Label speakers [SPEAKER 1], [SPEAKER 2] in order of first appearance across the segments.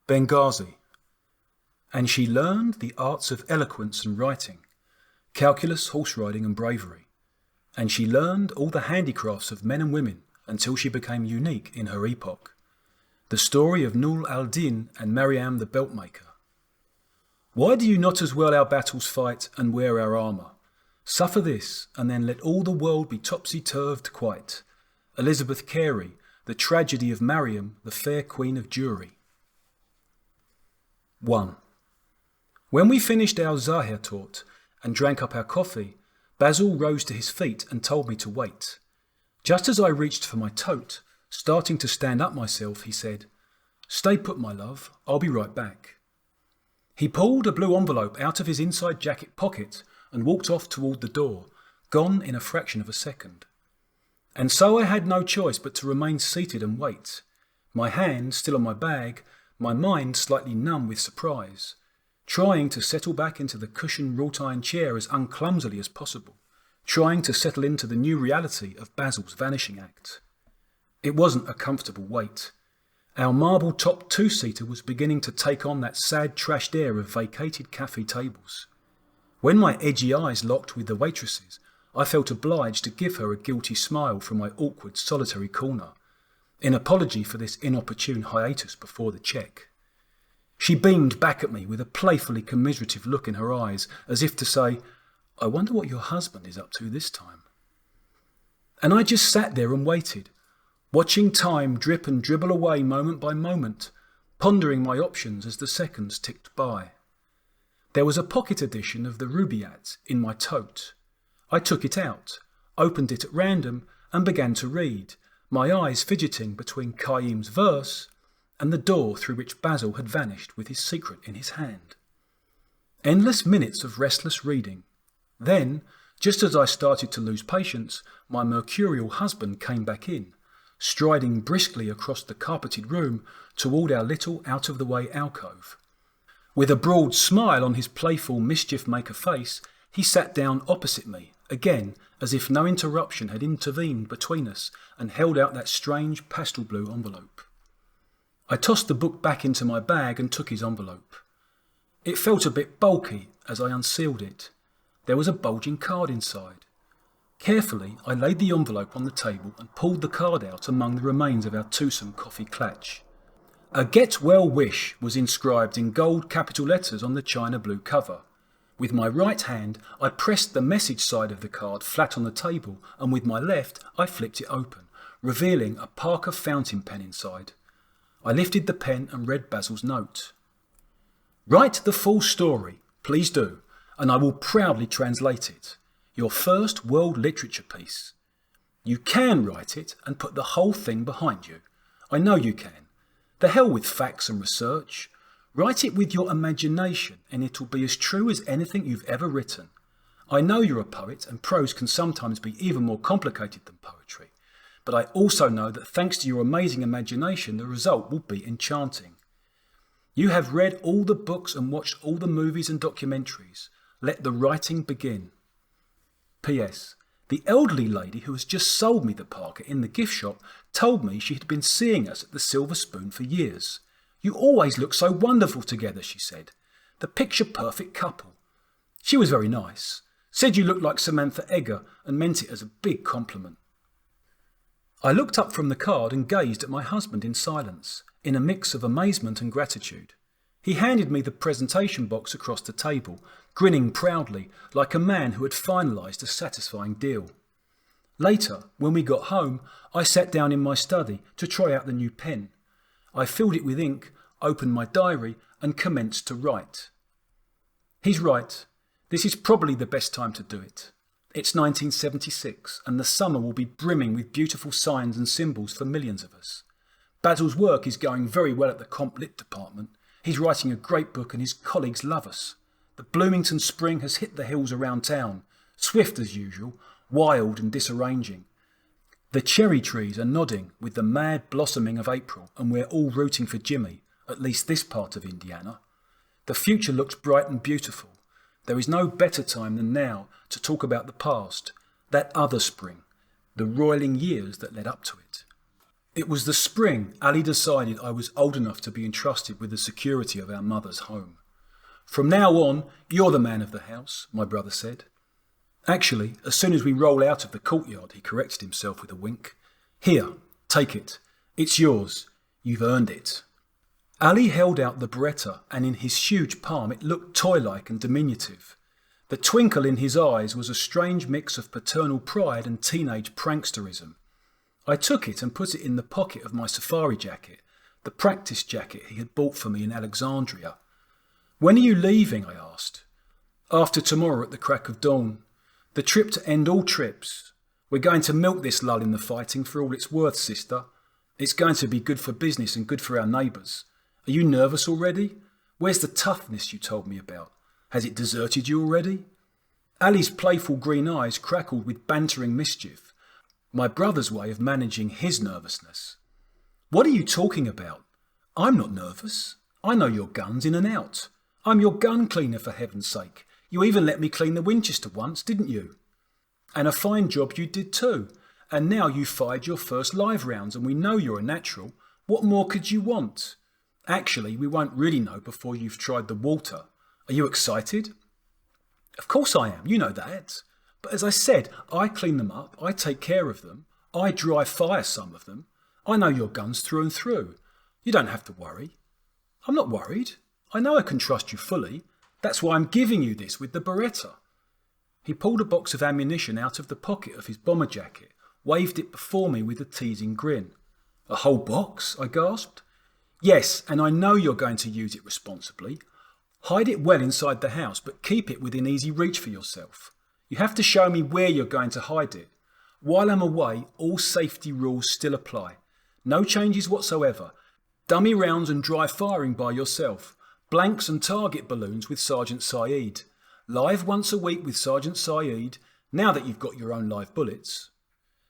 [SPEAKER 1] Benghazi. And she learned the arts of eloquence and writing, calculus, horse riding and bravery. And she learned all the handicrafts of men and women until she became unique in her epoch. The story of Nur al-Din and Maryam the Beltmaker. Why do you not as well our battles fight and wear our armour? Suffer this, and then let all the world be topsy-turved quite. Elizabeth Carey, The Tragedy of Maryam, the Fair Queen of Jewry. 1. When we finished our Zahir tort and drank up our coffee, Basil rose to his feet and told me to wait. Just as I reached for my tote, starting to stand up myself, he said, "Stay put, my love, I'll be right back." He pulled a blue envelope out of his inside jacket pocket and walked off toward the door, gone in a fraction of a second. And so I had no choice but to remain seated and wait, my hand still on my bag, my mind slightly numb with surprise, trying to settle back into the cushioned wrought-iron chair as unclumsily as possible, trying to settle into the new reality of Basil's vanishing act. It wasn't a comfortable wait. Our marble-topped two-seater was beginning to take on that sad trashed air of vacated cafe tables. When my edgy eyes locked with the waitress's, I felt obliged to give her a guilty smile from my awkward solitary corner, in apology for this inopportune hiatus before the check. She beamed back at me with a playfully commiserative look in her eyes, as if to say, "I wonder what your husband is up to this time." And I just sat there and waited, watching time drip and dribble away moment by moment, pondering my options as the seconds ticked by. There was a pocket edition of the Rubaiyat in my tote. I took it out, opened it at random, and began to read, my eyes fidgeting between Qayyim's verse and the door through which Basil had vanished with his secret in his hand. Endless minutes of restless reading. Then, just as I started to lose patience, my mercurial husband came back in, striding briskly across the carpeted room toward our little out-of-the-way alcove. With a broad smile on his playful mischief-maker face, he sat down opposite me, again as if no interruption had intervened between us, and held out that strange pastel blue envelope. I tossed the book back into my bag and took his envelope. It felt a bit bulky as I unsealed it. There was a bulging card inside. Carefully, I laid the envelope on the table and pulled the card out among the remains of our twosome coffee clatch. A "Get Well Wish" was inscribed in gold capital letters on the china blue cover. With my right hand, I pressed the message side of the card flat on the table, and with my left, I flipped it open, revealing a Parker fountain pen inside. I lifted the pen and read Basil's note. "Write the full story, please do, and I will proudly translate it. Your first world literature piece. You can write it and put the whole thing behind you. I know you can. The hell with facts and research. Write it with your imagination and it'll be as true as anything you've ever written. I know you're a poet and prose can sometimes be even more complicated than poetry, but I also know that thanks to your amazing imagination, the result will be enchanting. You have read all the books and watched all the movies and documentaries. Let the writing begin. P.S. The elderly lady who has just sold me the Parker in the gift shop told me she had been seeing us at the Silver Spoon for years. You always look so wonderful together, she said. The picture-perfect couple. She was very nice. Said you looked like Samantha Eggar and meant it as a big compliment. I looked up from the card and gazed at my husband in silence, in a mix of amazement and gratitude. He handed me the presentation box across the table, grinning proudly, like a man who had finalised a satisfying deal. Later, when we got home, I sat down in my study to try out the new pen. I filled it with ink, opened my diary, and commenced to write. He's right. This is probably the best time to do it. It's 1976, and the summer will be brimming with beautiful signs and symbols for millions of us. Basil's work is going very well at the Comp Lit department. He's writing a great book and his colleagues love us. The Bloomington spring has hit the hills around town, swift as usual, wild and disarranging. The cherry trees are nodding with the mad blossoming of April, and we're all rooting for Jimmy, at least this part of Indiana. The future looks bright and beautiful. There is no better time than now to talk about the past, that other spring, the roiling years that led up to it. It was the spring Ali decided I was old enough to be entrusted with the security of our mother's home. "From now on, you're the man of the house," my brother said. Actually, as soon as we roll out of the courtyard, he corrected himself with a wink. "Here, take it. It's yours. You've earned it." Ali held out the Beretta, and in his huge palm it looked toy-like and diminutive. The twinkle in his eyes was a strange mix of paternal pride and teenage pranksterism. I took it and put it in the pocket of my safari jacket, the practice jacket he had bought for me in Alexandria. "When are you leaving?" I asked. "After tomorrow at the crack of dawn. The trip to end all trips. We're going to milk this lull in the fighting for all it's worth, sister. It's going to be good for business and good for our neighbours. Are you nervous already? Where's the toughness you told me about? Has it deserted you already?" Ali's playful green eyes crackled with bantering mischief, my brother's way of managing his nervousness. "What are you talking about? I'm not nervous. I know your guns in and out. I'm your gun cleaner, for heaven's sake. You even let me clean the Winchester once, didn't you? And a fine job you did too. And now you fired your first live rounds and we know you're a natural. What more could you want? Actually, we won't really know before you've tried the water. Are you excited?" "Of course I am, you know that. But as I said, I clean them up, I take care of them, I dry fire some of them. I know your guns through and through. You don't have to worry." "I'm not worried. I know I can trust you fully. That's why I'm giving you this with the Beretta." He pulled a box of ammunition out of the pocket of his bomber jacket, waved it before me with a teasing grin. "A whole box?" I gasped. "Yes, and I know you're going to use it responsibly. Hide it well inside the house, but keep it within easy reach for yourself. You have to show me where you're going to hide it. While I'm away, all safety rules still apply. No changes whatsoever. Dummy rounds and dry firing by yourself. Blanks and target balloons with Sergeant Saeed. Live once a week with Sergeant Saeed, now that you've got your own live bullets."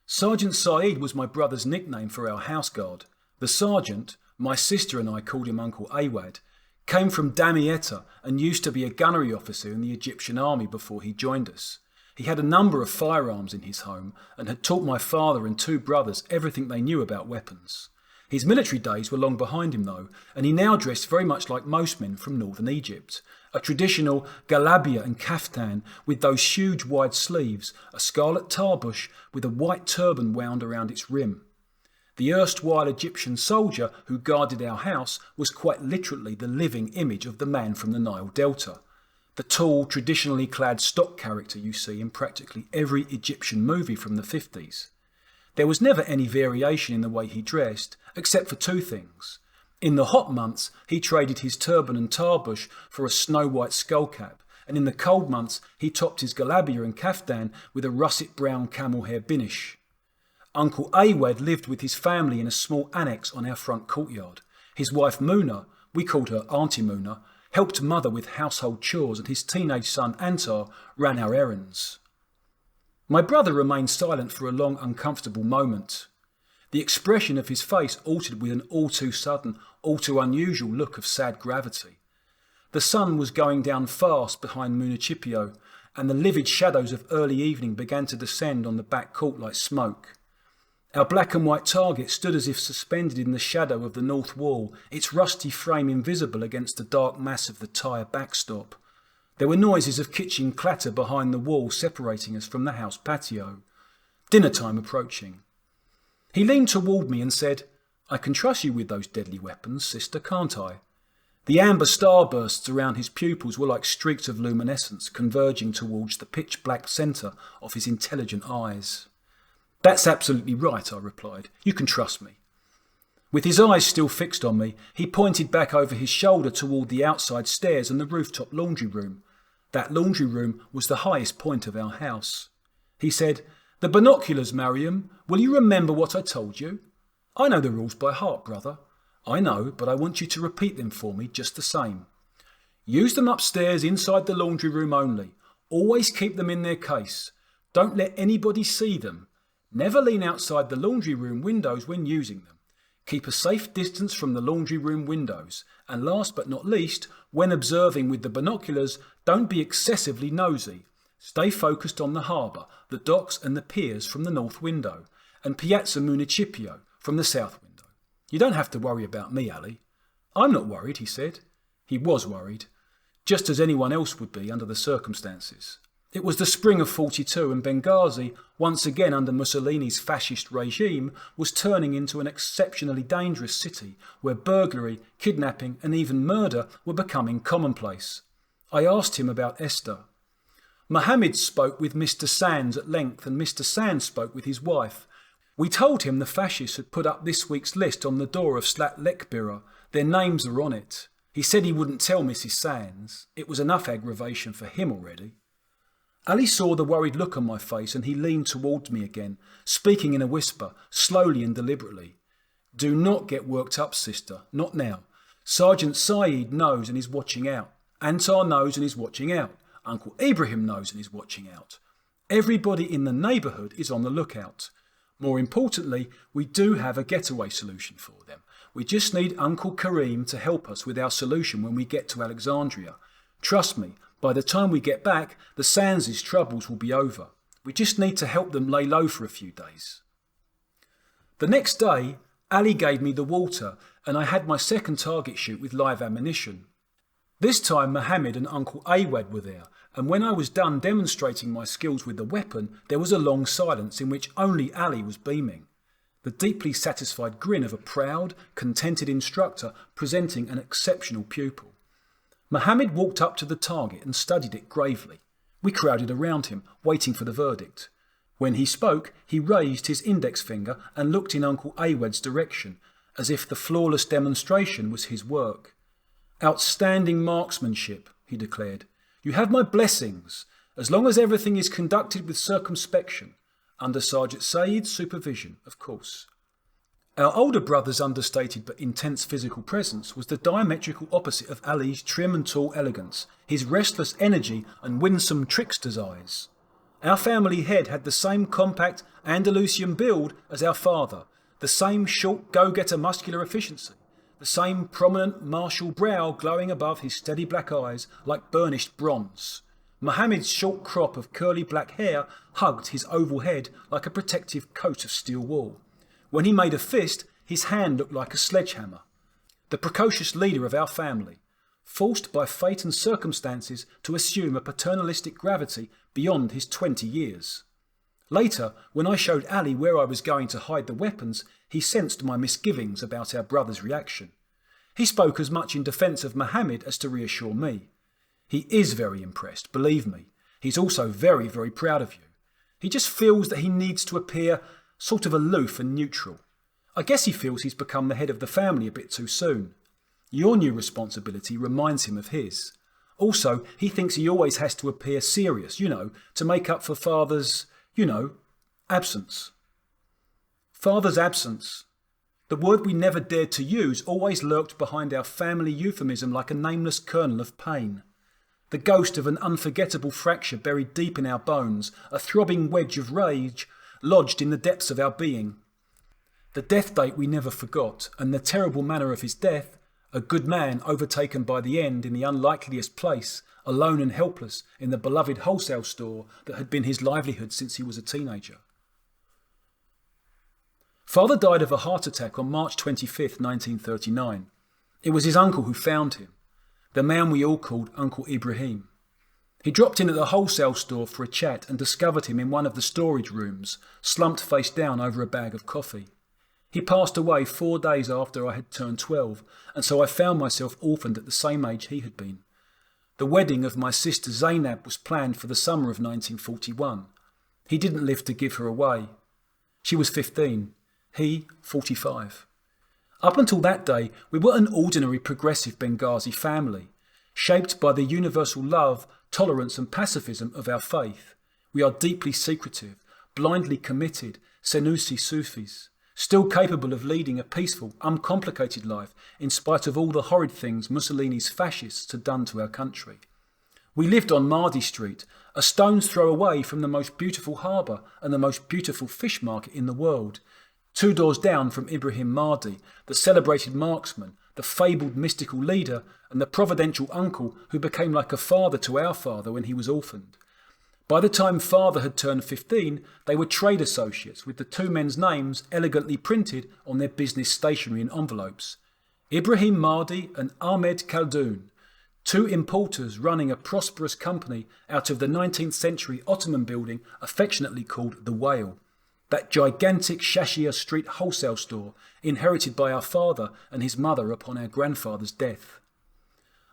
[SPEAKER 1] Sergeant Saeed was my brother's nickname for our house guard. The sergeant, my sister and I called him Uncle Awad, came from Damietta and used to be a gunnery officer in the Egyptian army before he joined us. He had a number of firearms in his home and had taught my father and two brothers everything they knew about weapons. His military days were long behind him though, and he now dressed very much like most men from northern Egypt. A traditional galabia and kaftan with those huge wide sleeves, a scarlet tarbush with a white turban wound around its rim. The erstwhile Egyptian soldier who guarded our house was quite literally the living image of the man from the Nile Delta. The tall, traditionally clad stock character you see in practically every Egyptian movie from the 50s. There was never any variation in the way he dressed, except for two things. In the hot months, he traded his turban and tarbush for a snow-white skullcap, and in the cold months, he topped his galabia and kaftan with a russet brown camel hair binish. Uncle Awad lived with his family in a small annex on our front courtyard. His wife Muna, we called her Auntie Muna, helped mother with household chores, and his teenage son Antar ran our errands. My brother remained silent for a long, uncomfortable moment. The expression of his face altered with an all too sudden, all too unusual look of sad gravity. The sun was going down fast behind Municipio, and the livid shadows of early evening began to descend on the back court like smoke. Our black and white target stood as if suspended in the shadow of the north wall, its rusty frame invisible against the dark mass of the tyre backstop. There were noises of kitchen clatter behind the wall separating us from the house patio. Dinner time approaching. He leaned toward me and said, "I can trust you with those deadly weapons, sister, can't I?" The amber starbursts around his pupils were like streaks of luminescence converging towards the pitch-black centre of his intelligent eyes. "That's absolutely right," I replied. "You can trust me." With his eyes still fixed on me, he pointed back over his shoulder toward the outside stairs and the rooftop laundry room. That laundry room was the highest point of our house. He said, "The binoculars, Mariam. Will you remember what I told you? I know the rules by heart, brother. I know, but I want you to repeat them for me just the same. Use them upstairs inside the laundry room only. Always keep them in their case. Don't let anybody see them. Never lean outside the laundry room windows when using them. Keep a safe distance from the laundry room windows. And last but not least, when observing with the binoculars, don't be excessively nosy. Stay focused on the harbour, the docks and the piers from the north window, and Piazza Municipio, from the south window. "You don't have to worry about me, Ali." "I'm not worried," he said. He was worried, just as anyone else would be under the circumstances. It was the spring of 42 and Benghazi, once again under Mussolini's fascist regime, was turning into an exceptionally dangerous city where burglary, kidnapping and even murder were becoming commonplace. I asked him about Esther. Mohammed spoke with Mr. Sands at length and Mr. Sands spoke with his wife. We told him the fascists had put up this week's list on the door of Salah el Moncef. Their names are on it. He said he wouldn't tell Mrs. Sands. It was enough aggravation for him already. Ali saw the worried look on my face and he leaned towards me again, speaking in a whisper, slowly and deliberately. "Do not get worked up, sister. Not now. Sergeant Saeed knows and is watching out. Antar knows and is watching out. Uncle Ibrahim knows and is watching out. Everybody in the neighbourhood is on the lookout. More importantly, we do have a getaway solution for them. We just need Uncle Karim to help us with our solution when we get to Alexandria. Trust me, by the time we get back, the Sands' troubles will be over. We just need to help them lay low for a few days." The next day, Ali gave me the water and I had my second target shoot with live ammunition. This time Mohammed and Uncle Awad were there, and when I was done demonstrating my skills with the weapon, there was a long silence in which only Ali was beaming. The deeply satisfied grin of a proud, contented instructor presenting an exceptional pupil. Mohammed walked up to the target and studied it gravely. We crowded around him, waiting for the verdict. When he spoke, he raised his index finger and looked in Uncle Awad's direction, as if the flawless demonstration was his work. "Outstanding marksmanship," he declared. "You have my blessings, as long as everything is conducted with circumspection, under Sergeant Saeed's supervision, of course." Our older brother's understated but intense physical presence was the diametrical opposite of Ali's trim and tall elegance, his restless energy and winsome trickster's eyes. Our family head had the same compact Andalusian build as our father, the same short go-getter muscular efficiency, the same prominent martial brow glowing above his steady black eyes like burnished bronze. Mohammed's short crop of curly black hair hugged his oval head like a protective coat of steel wool. When he made a fist, his hand looked like a sledgehammer. The precocious leader of our family, forced by fate and circumstances to assume a paternalistic gravity beyond his 20 years. Later, when I showed Ali where I was going to hide the weapons, he sensed my misgivings about our brother's reaction. He spoke as much in defence of Mohammed as to reassure me. "He is very impressed, believe me. He's also very, very proud of you. He just feels that he needs to appear sort of aloof and neutral. I guess he feels he's become the head of the family a bit too soon. Your new responsibility reminds him of his. Also, he thinks he always has to appear serious, to make up for father's, absence." Father's absence. The word we never dared to use always lurked behind our family euphemism like a nameless kernel of pain. The ghost of an unforgettable fracture buried deep in our bones, a throbbing wedge of rage lodged in the depths of our being. The death date we never forgot, and the terrible manner of his death, a good man overtaken by the end in the unlikeliest place, alone and helpless in the beloved wholesale store that had been his livelihood since he was a teenager. Father died of a heart attack on March 25th, 1939. It was his uncle who found him, the man we all called Uncle Ibrahim. He dropped in at the wholesale store for a chat and discovered him in one of the storage rooms, slumped face down over a bag of coffee. He passed away 4 days after I had turned 12, and so I found myself orphaned at the same age he had been. The wedding of my sister Zainab was planned for the summer of 1941. He didn't live to give her away. She was 15, he 45. Up until that day, we were an ordinary progressive Benghazi family, shaped by the universal love, tolerance and pacifism of our faith. We are deeply secretive, blindly committed, Senussi Sufis, still capable of leading a peaceful, uncomplicated life in spite of all the horrid things Mussolini's fascists had done to our country. We lived on Mahdi Street, a stone's throw away from the most beautiful harbour and the most beautiful fish market in the world, 2 doors down from Ibrahim Mahdi, the celebrated marksman, the fabled mystical leader and the providential uncle who became like a father to our father when he was orphaned. By the time father had turned 15, they were trade associates with the two men's names elegantly printed on their business stationery and envelopes. Ibrahim Mahdi and Ahmed Khaldoun, two importers running a prosperous company out of the 19th century Ottoman building affectionately called the Whale, that gigantic Shashia Street wholesale store inherited by our father and his mother upon our grandfather's death.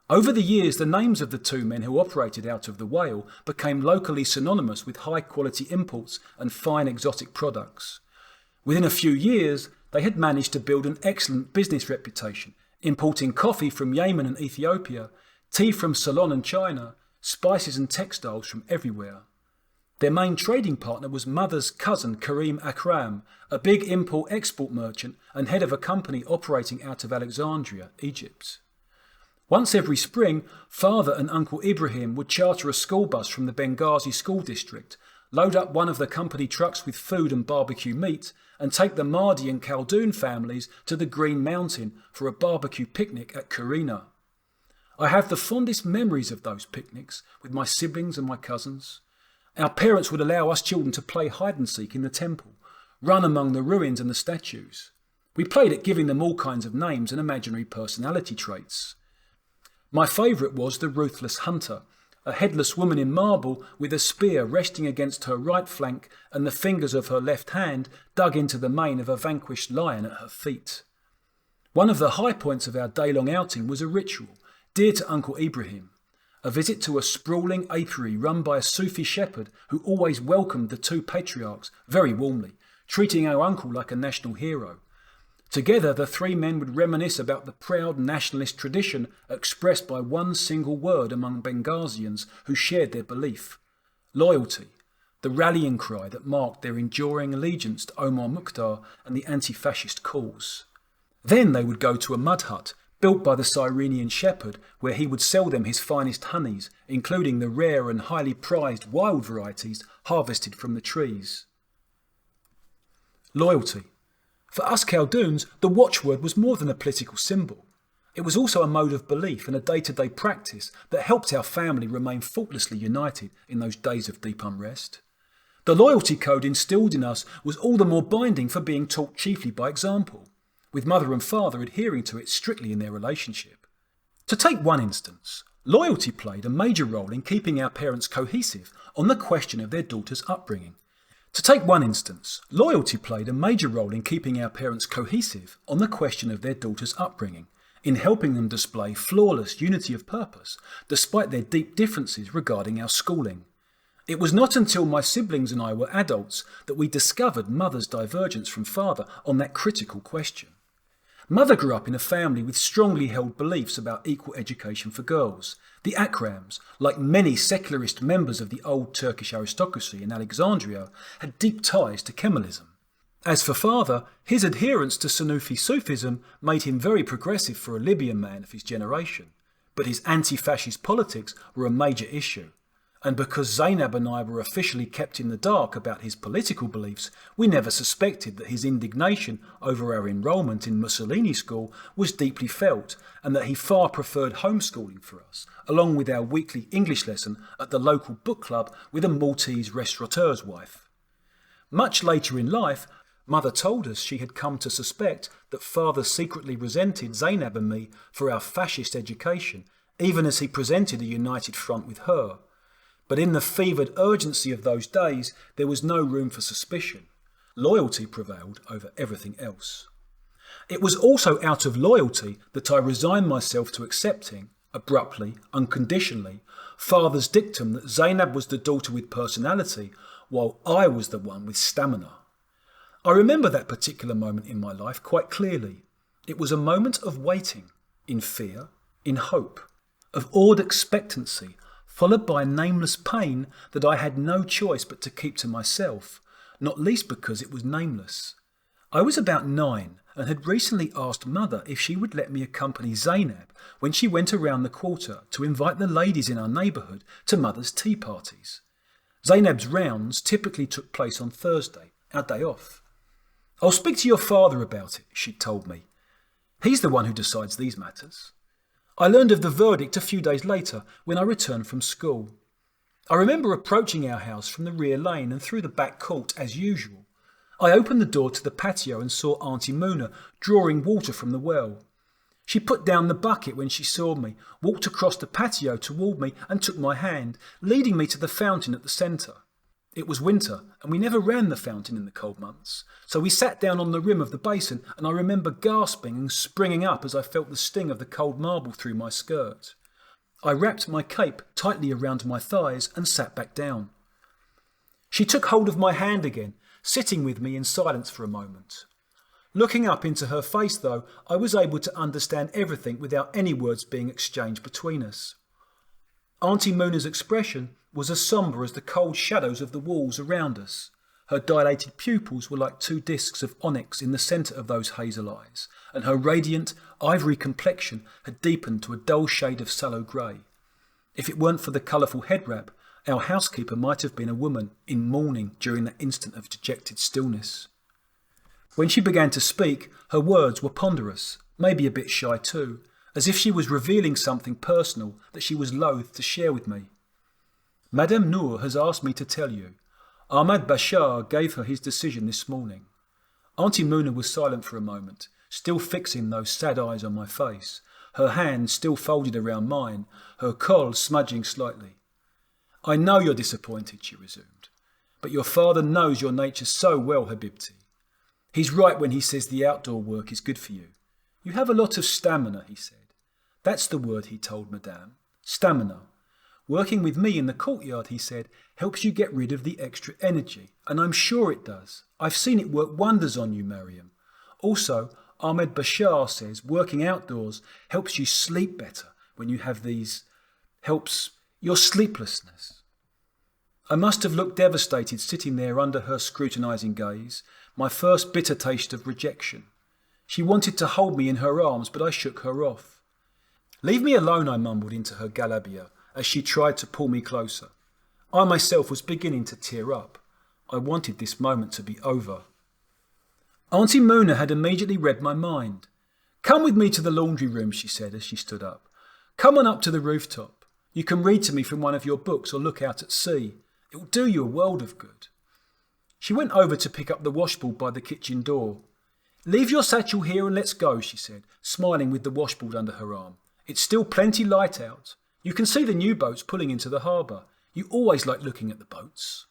[SPEAKER 1] Over the years, the names of the two men who operated out of the Whale became locally synonymous with high-quality imports and fine exotic products. Within a few years, they had managed to build an excellent business reputation, importing coffee from Yemen and Ethiopia, tea from Ceylon and China, spices and textiles from everywhere. Their main trading partner was mother's cousin Karim Akram, a big import-export merchant and head of a company operating out of Alexandria, Egypt. Once every spring, father and Uncle Ibrahim would charter a school bus from the Benghazi school district, load up one of the company trucks with food and barbecue meat, and take the Mahdi and Khaldoun families to the Green Mountain for a barbecue picnic at Karina. I have the fondest memories of those picnics with my siblings and my cousins. Our parents would allow us children to play hide and seek in the temple, run among the ruins and the statues. We played at giving them all kinds of names and imaginary personality traits. My favourite was the Ruthless Hunter, a headless woman in marble with a spear resting against her right flank and the fingers of her left hand dug into the mane of a vanquished lion at her feet. One of the high points of our day-long outing was a ritual, dear to Uncle Ibrahim, a visit to a sprawling apiary run by a Sufi shepherd who always welcomed the two patriarchs very warmly, treating our uncle like a national hero. Together, the three men would reminisce about the proud nationalist tradition expressed by one single word among Benghazians who shared their belief: loyalty, the rallying cry that marked their enduring allegiance to Omar Mukhtar and the anti-fascist cause. Then they would go to a mud hut built by the Cyrenian shepherd, where he would sell them his finest honeys, including the rare and highly prized wild varieties harvested from the trees. Loyalty. For us Khaldouns, the watchword was more than a political symbol. It was also a mode of belief and a day-to-day practice that helped our family remain faultlessly united in those days of deep unrest. The loyalty code instilled in us was all the more binding for being taught chiefly by example, with mother and father adhering to it strictly in their relationship. To take one instance, loyalty played a major role in keeping our parents cohesive on the question of their daughter's upbringing. In helping them display flawless unity of purpose, despite their deep differences regarding our schooling. It was not until my siblings and I were adults that we discovered mother's divergence from father on that critical question. Mother grew up in a family with strongly held beliefs about equal education for girls. The Akrams, like many secularist members of the old Turkish aristocracy in Alexandria, had deep ties to Kemalism. As for father, his adherence to Sunufi Sufism made him very progressive for a Libyan man of his generation, but his anti-fascist politics were a major issue. And because Zainab and I were officially kept in the dark about his political beliefs, we never suspected that his indignation over our enrolment in Mussolini school was deeply felt, and that he far preferred homeschooling for us, along with our weekly English lesson at the local book club with a Maltese restaurateur's wife. Much later in life, mother told us she had come to suspect that father secretly resented Zainab and me for our fascist education, even as he presented a united front with her. But in the fevered urgency of those days, there was no room for suspicion. Loyalty prevailed over everything else. It was also out of loyalty that I resigned myself to accepting, abruptly, unconditionally, father's dictum that Zainab was the daughter with personality, while I was the one with stamina. I remember that particular moment in my life quite clearly. It was a moment of waiting, in fear, in hope, of awed expectancy, followed by a nameless pain that I had no choice but to keep to myself, not least because it was nameless. I was about 9 and had recently asked mother if she would let me accompany Zainab when she went around the quarter to invite the ladies in our neighbourhood to mother's tea parties. Zainab's rounds typically took place on Thursday, our day off. "I'll speak to your father about it," she'd told me. "He's the one who decides these matters." I learned of the verdict a few days later when I returned from school. I remember approaching our house from the rear lane and through the back court as usual. I opened the door to the patio and saw Auntie Muna drawing water from the well. She put down the bucket when she saw me, walked across the patio toward me and took my hand, leading me to the fountain at the centre. It was winter, and we never ran the fountain in the cold months, so we sat down on the rim of the basin, and I remember gasping and springing up as I felt the sting of the cold marble through my skirt. I wrapped my cape tightly around my thighs and sat back down. She took hold of my hand again, sitting with me in silence for a moment. Looking up into her face, though, I was able to understand everything without any words being exchanged between us. Auntie Muna's expression was as sombre as the cold shadows of the walls around us. Her dilated pupils were like two discs of onyx in the centre of those hazel eyes, and her radiant, ivory complexion had deepened to a dull shade of sallow grey. If it weren't for the colourful head wrap, our housekeeper might have been a woman in mourning during that instant of dejected stillness. When she began to speak, her words were ponderous, maybe a bit shy too, as if she was revealing something personal that she was loath to share with me. Madame Noor has asked me to tell you. Ahmad Bashar gave her his decision this morning. Auntie Muna was silent for a moment, still fixing those sad eyes on my face, her hand still folded around mine, her kohl smudging slightly. I know you're disappointed, she resumed, but your father knows your nature so well, Habibti. He's right when he says the outdoor work is good for you. You have a lot of stamina, he said. That's the word he told Madame. Stamina. Working with me in the courtyard, he said, helps you get rid of the extra energy, and I'm sure it does. I've seen it work wonders on you, Mariam. Also, Ahmed Bashar says working outdoors helps you sleep better when you have helps your sleeplessness. I must have looked devastated sitting there under her scrutinising gaze, my first bitter taste of rejection. She wanted to hold me in her arms, but I shook her off. Leave me alone, I mumbled into her galabia, as she tried to pull me closer. I myself was beginning to tear up. I wanted this moment to be over. Auntie Muna had immediately read my mind. Come with me to the laundry room, she said as she stood up. Come on up to the rooftop. You can read to me from one of your books or look out at sea. It will do you a world of good. She went over to pick up the washboard by the kitchen door. Leave your satchel here and let's go, she said, smiling with the washboard under her arm. It's still plenty light out. You can see the new boats pulling into the harbour. You always like looking at the boats.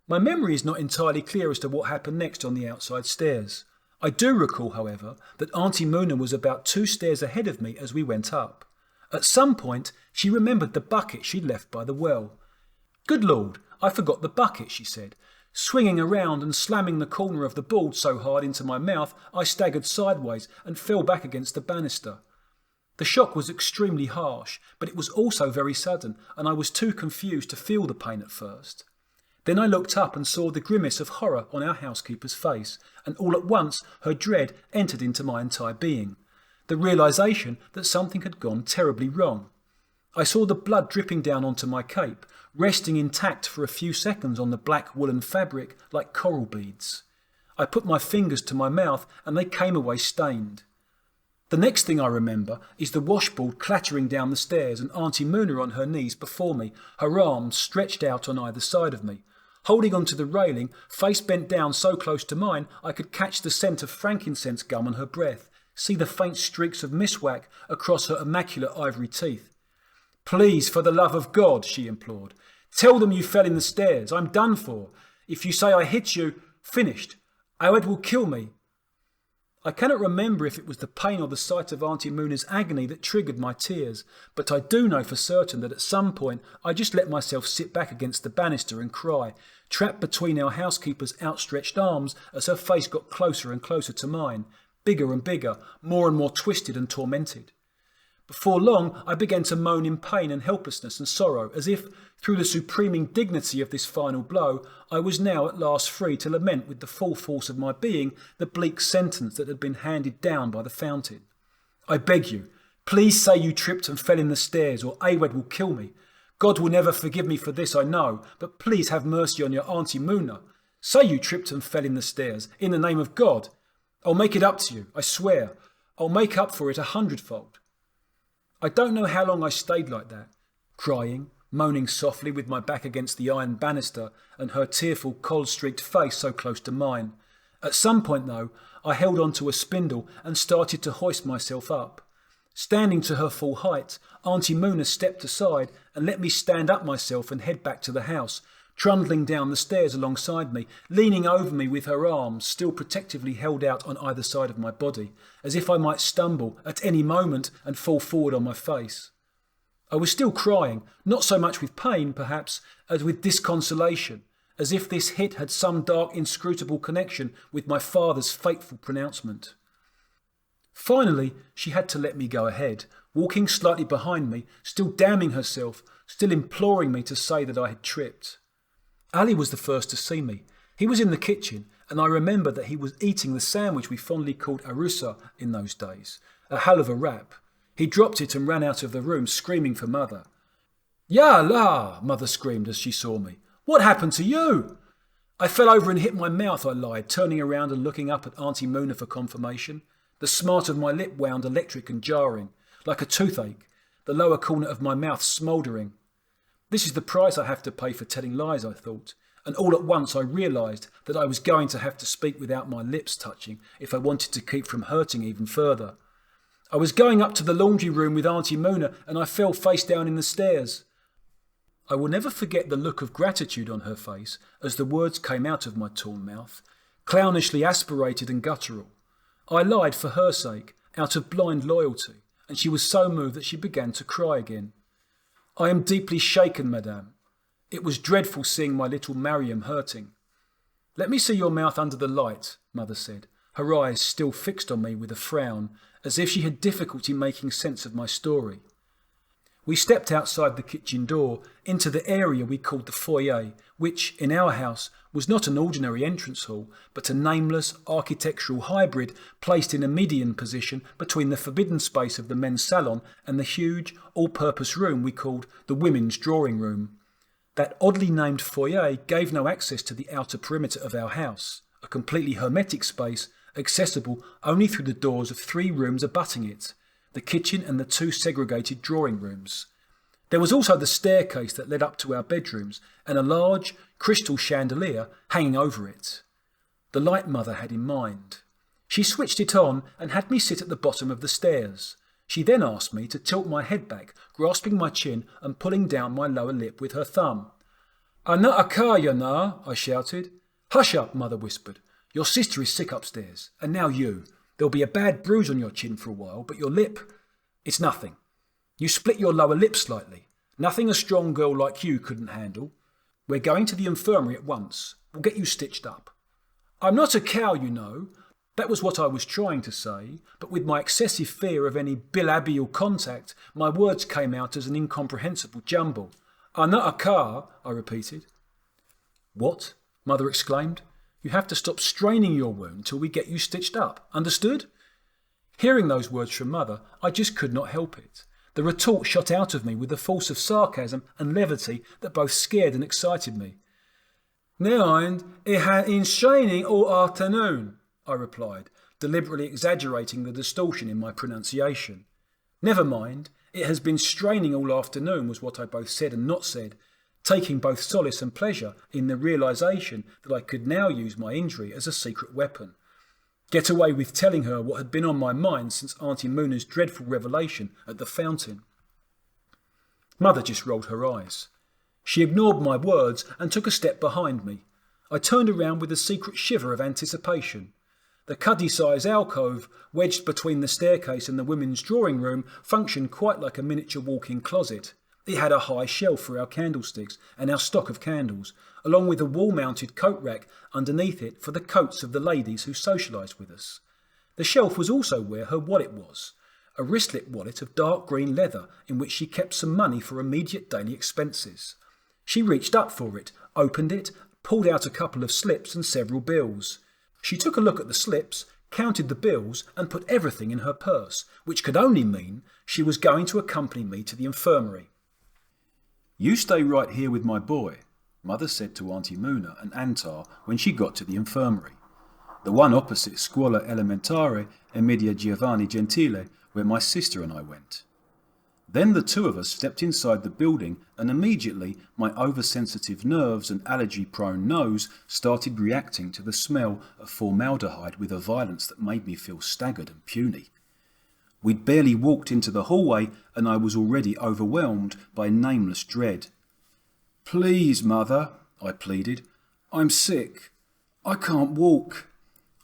[SPEAKER 1] My memory is not entirely clear as to what happened next on the outside stairs. I do recall, however, that Auntie Muna was about 2 stairs ahead of me as we went up. At some point, she remembered the bucket she'd left by the well. Good Lord, I forgot the bucket, she said. Swinging around and slamming the corner of the board so hard into my mouth, I staggered sideways and fell back against the banister. The shock was extremely harsh, but it was also very sudden, and I was too confused to feel the pain at first. Then I looked up and saw the grimace of horror on our housekeeper's face, and all at once her dread entered into my entire being. The realisation that something had gone terribly wrong. I saw the blood dripping down onto my cape, resting intact for a few seconds on the black woolen fabric like coral beads. I put my fingers to my mouth and they came away stained. The next thing I remember is the washboard clattering down the stairs and Auntie Muna on her knees before me, her arms stretched out on either side of me. Holding onto the railing, face bent down so close to mine, I could catch the scent of frankincense gum on her breath, see the faint streaks of miswak across her immaculate ivory teeth. Please, for the love of God, she implored. Tell them you fell in the stairs. I'm done for. If you say I hit you, finished. Awed will kill me. I cannot remember if it was the pain or the sight of Auntie Muna's agony that triggered my tears, but I do know for certain that at some point I just let myself sit back against the banister and cry, trapped between our housekeeper's outstretched arms as her face got closer and closer to mine, bigger and bigger, more and more twisted and tormented. Before long, I began to moan in pain and helplessness and sorrow, as if, through the supreme indignity of this final blow, I was now at last free to lament with the full force of my being the bleak sentence that had been handed down by the fountain. I beg you, please say you tripped and fell in the stairs, or Awed will kill me. God will never forgive me for this, I know, but please have mercy on your Auntie Muna. Say you tripped and fell in the stairs, in the name of God. I'll make it up to you, I swear. I'll make up for it 100-fold. I don't know how long I stayed like that, crying, moaning softly with my back against the iron banister and her tearful, cold-streaked face so close to mine. At some point, though, I held onto a spindle and started to hoist myself up. Standing to her full height, Auntie Moona stepped aside and let me stand up myself and head back to the house, trundling down the stairs alongside me, leaning over me with her arms still protectively held out on either side of my body, as if I might stumble at any moment and fall forward on my face. I was still crying, not so much with pain, perhaps, as with disconsolation, as if this hit had some dark, inscrutable connection with my father's fateful pronouncement. Finally, she had to let me go ahead, walking slightly behind me, still damning herself, still imploring me to say that I had tripped. Ali was the first to see me. He was in the kitchen, and I remember that he was eating the sandwich we fondly called arusa in those days, a hell of a wrap. He dropped it and ran out of the room, screaming for Mother. "Ya Allah!" Mother screamed as she saw me. "What happened to you?" I fell over and hit my mouth, I lied, turning around and looking up at Auntie Moona for confirmation. The smart of my lip wound electric and jarring, like a toothache, the lower corner of my mouth smouldering. This is the price I have to pay for telling lies, I thought, and all at once I realised that I was going to have to speak without my lips touching if I wanted to keep from hurting even further. I was going up to the laundry room with Auntie Moona and I fell face down in the stairs. I will never forget the look of gratitude on her face as the words came out of my torn mouth, clownishly aspirated and guttural. I lied for her sake, out of blind loyalty, and she was so moved that she began to cry again. "I am deeply shaken, madame. It was dreadful seeing my little Mariam hurting." "Let me see your mouth under the light," Mother said, her eyes still fixed on me with a frown, as if she had difficulty making sense of my story. We stepped outside the kitchen door into the area we called the foyer, which, in our house, was not an ordinary entrance hall, but a nameless architectural hybrid placed in a median position between the forbidden space of the men's salon and the huge, all-purpose room we called the women's drawing room. That oddly named foyer gave no access to the outer perimeter of our house, a completely hermetic space accessible only through the doors of 3 rooms abutting it, the kitchen and the 2 segregated drawing rooms. There was also the staircase that led up to our bedrooms and a large crystal chandelier hanging over it. The light Mother had in mind. She switched it on and had me sit at the bottom of the stairs. She then asked me to tilt my head back, grasping my chin and pulling down my lower lip with her thumb. "Ana akar, yana," I shouted. "Hush up," Mother whispered. "Your sister is sick upstairs, and now you. There'll be a bad bruise on your chin for a while, but your lip, it's nothing. You split your lower lip slightly. Nothing a strong girl like you couldn't handle. We're going to the infirmary at once. We'll get you stitched up." "I'm not a cow, you know." That was what I was trying to say, but with my excessive fear of any bilabial contact, my words came out as an incomprehensible jumble. "Ana akar," I repeated. "What?" Mother exclaimed. "You have to stop straining your wound till we get you stitched up. Understood?" Hearing those words from Mother, I just could not help it. The retort shot out of me with a force of sarcasm and levity that both scared and excited me. "Nein, it has been straining all afternoon," I replied, deliberately exaggerating the distortion in my pronunciation. "Never mind, it has been straining all afternoon," was what I both said and not said, taking both solace and pleasure in the realisation that I could now use my injury as a secret weapon. Get away with telling her what had been on my mind since Auntie Moona's dreadful revelation at the fountain. Mother just rolled her eyes. She ignored my words and took a step behind me. I turned around with a secret shiver of anticipation. The cuddy-size alcove, wedged between the staircase and the women's drawing room, functioned quite like a miniature walk-in closet. It had a high shelf for our candlesticks and our stock of candles, along with a wall-mounted coat rack underneath it for the coats of the ladies who socialised with us. The shelf was also where her wallet was, a wristlet wallet of dark green leather in which she kept some money for immediate daily expenses. She reached up for it, opened it, pulled out a couple of slips and several bills. She took a look at the slips, counted the bills and put everything in her purse, which could only mean she was going to accompany me to the infirmary. "You stay right here with my boy," Mother said to Auntie Moona and Antar when she got to the infirmary, the one opposite Scuola Elementare Emilia Giovanni Gentile, where my sister and I went. Then the two of us stepped inside the building, and immediately my oversensitive nerves and allergy-prone nose started reacting to the smell of formaldehyde with a violence that made me feel staggered and puny. We'd barely walked into the hallway, and I was already overwhelmed by nameless dread. "Please, Mother," I pleaded. "I'm sick. I can't walk."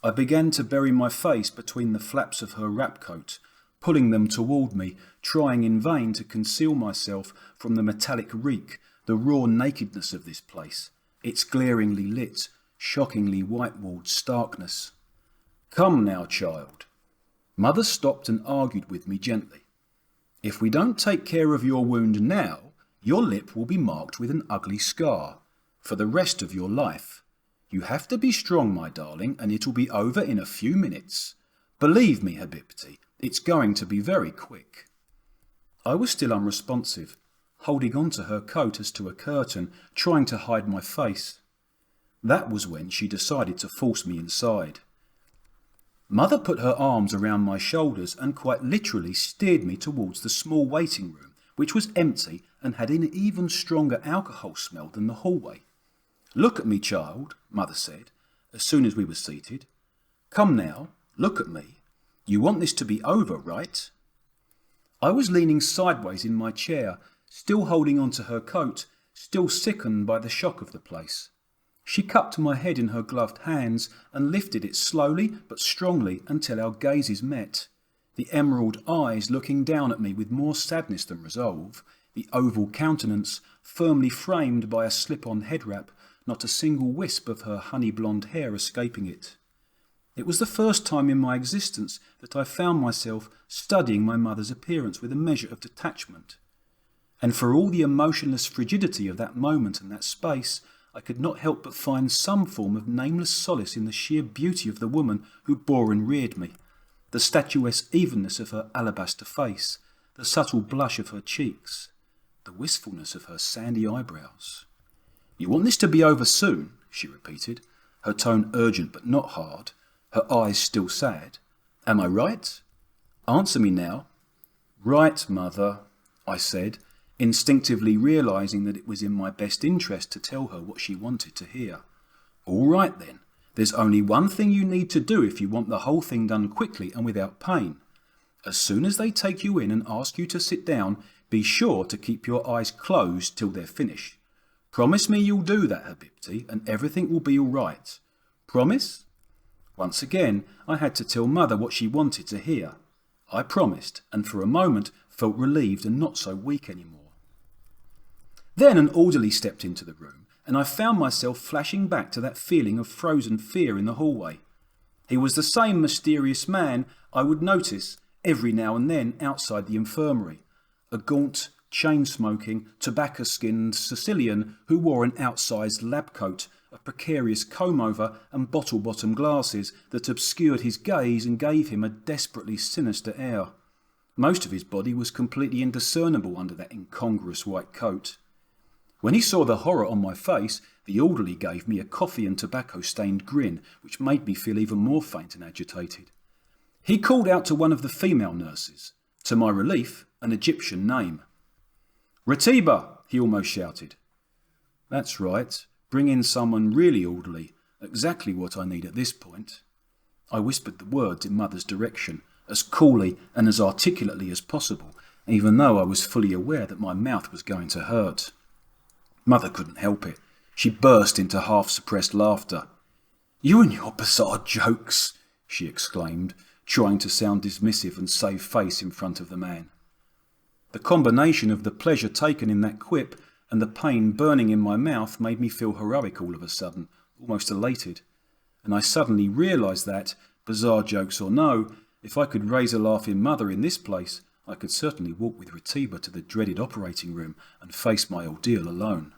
[SPEAKER 1] I began to bury my face between the flaps of her wrap coat, pulling them toward me, trying in vain to conceal myself from the metallic reek, the raw nakedness of this place, its glaringly lit, shockingly white-walled starkness. "Come now, child." Mother stopped and argued with me gently. "If we don't take care of your wound now, your lip will be marked with an ugly scar for the rest of your life. You have to be strong, my darling, and it'll be over in a few minutes. Believe me, Habibti, it's going to be very quick." I was still unresponsive, holding on to her coat as to a curtain, trying to hide my face. That was when she decided to force me inside. Mother put her arms around my shoulders and quite literally steered me towards the small waiting room, which was empty and had an even stronger alcohol smell than the hallway. "Look at me, child," Mother said, as soon as we were seated. "Come now, look at me. You want this to be over, right?" I was leaning sideways in my chair, still holding on to her coat, still sickened by the shock of the place. She cupped my head in her gloved hands and lifted it slowly but strongly until our gazes met, the emerald eyes looking down at me with more sadness than resolve, the oval countenance firmly framed by a slip-on head wrap, not a single wisp of her honey-blonde hair escaping it. It was the first time in my existence that I found myself studying my mother's appearance with a measure of detachment. And for all the emotionless frigidity of that moment and that space, I could not help but find some form of nameless solace in the sheer beauty of the woman who bore and reared me, the statuesque evenness of her alabaster face, the subtle blush of her cheeks, the wistfulness of her sandy eyebrows. "You want this to be over soon," she repeated, her tone urgent but not hard, her eyes still sad. "Am I right? Answer me now." "Right, Mother," I said, instinctively realising that it was in my best interest to tell her what she wanted to hear. "All right then, there's only one thing you need to do if you want the whole thing done quickly and without pain. As soon as they take you in and ask you to sit down, be sure to keep your eyes closed till they're finished. Promise me you'll do that, Habibti, and everything will be all right. Promise?" Once again, I had to tell Mother what she wanted to hear. I promised, and for a moment felt relieved and not so weak anymore. Then an orderly stepped into the room, and I found myself flashing back to that feeling of frozen fear in the hallway. He was the same mysterious man I would notice every now and then outside the infirmary, a gaunt, chain-smoking, tobacco-skinned Sicilian who wore an outsized lab coat, a precarious comb-over and bottle-bottom glasses that obscured his gaze and gave him a desperately sinister air. Most of his body was completely indiscernible under that incongruous white coat. When he saw the horror on my face, the orderly gave me a coffee and tobacco-stained grin, which made me feel even more faint and agitated. He called out to one of the female nurses, to my relief, an Egyptian name. "Ratiba," he almost shouted. "That's right, bring in someone really orderly, exactly what I need at this point." I whispered the words in Mother's direction, as coolly and as articulately as possible, even though I was fully aware that my mouth was going to hurt. Mother couldn't help it. She burst into half-suppressed laughter. "You and your bizarre jokes," she exclaimed, trying to sound dismissive and save face in front of the man. The combination of the pleasure taken in that quip and the pain burning in my mouth made me feel heroic all of a sudden, almost elated. And I suddenly realised that, bizarre jokes or no, if I could raise a laughing Mother in this place, I could certainly walk with Ratiba to the dreaded operating room and face my ordeal alone.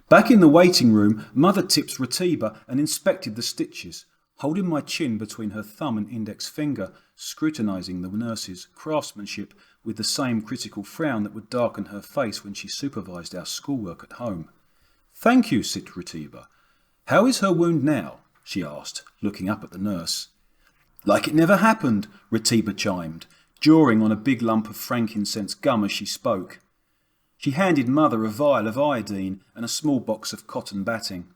[SPEAKER 1] Back in the waiting room, Mother tipped Ratiba and inspected the stitches, holding my chin between her thumb and index finger, scrutinising the nurse's craftsmanship with the same critical frown that would darken her face when she supervised our schoolwork at home. "Thank you, Sit Ratiba. How is her wound now?" she asked, looking up at the nurse. "Like it never happened," Ratiba chimed, drawing on a big lump of frankincense gum as she spoke. She handed Mother a vial of iodine and a small box of cotton batting.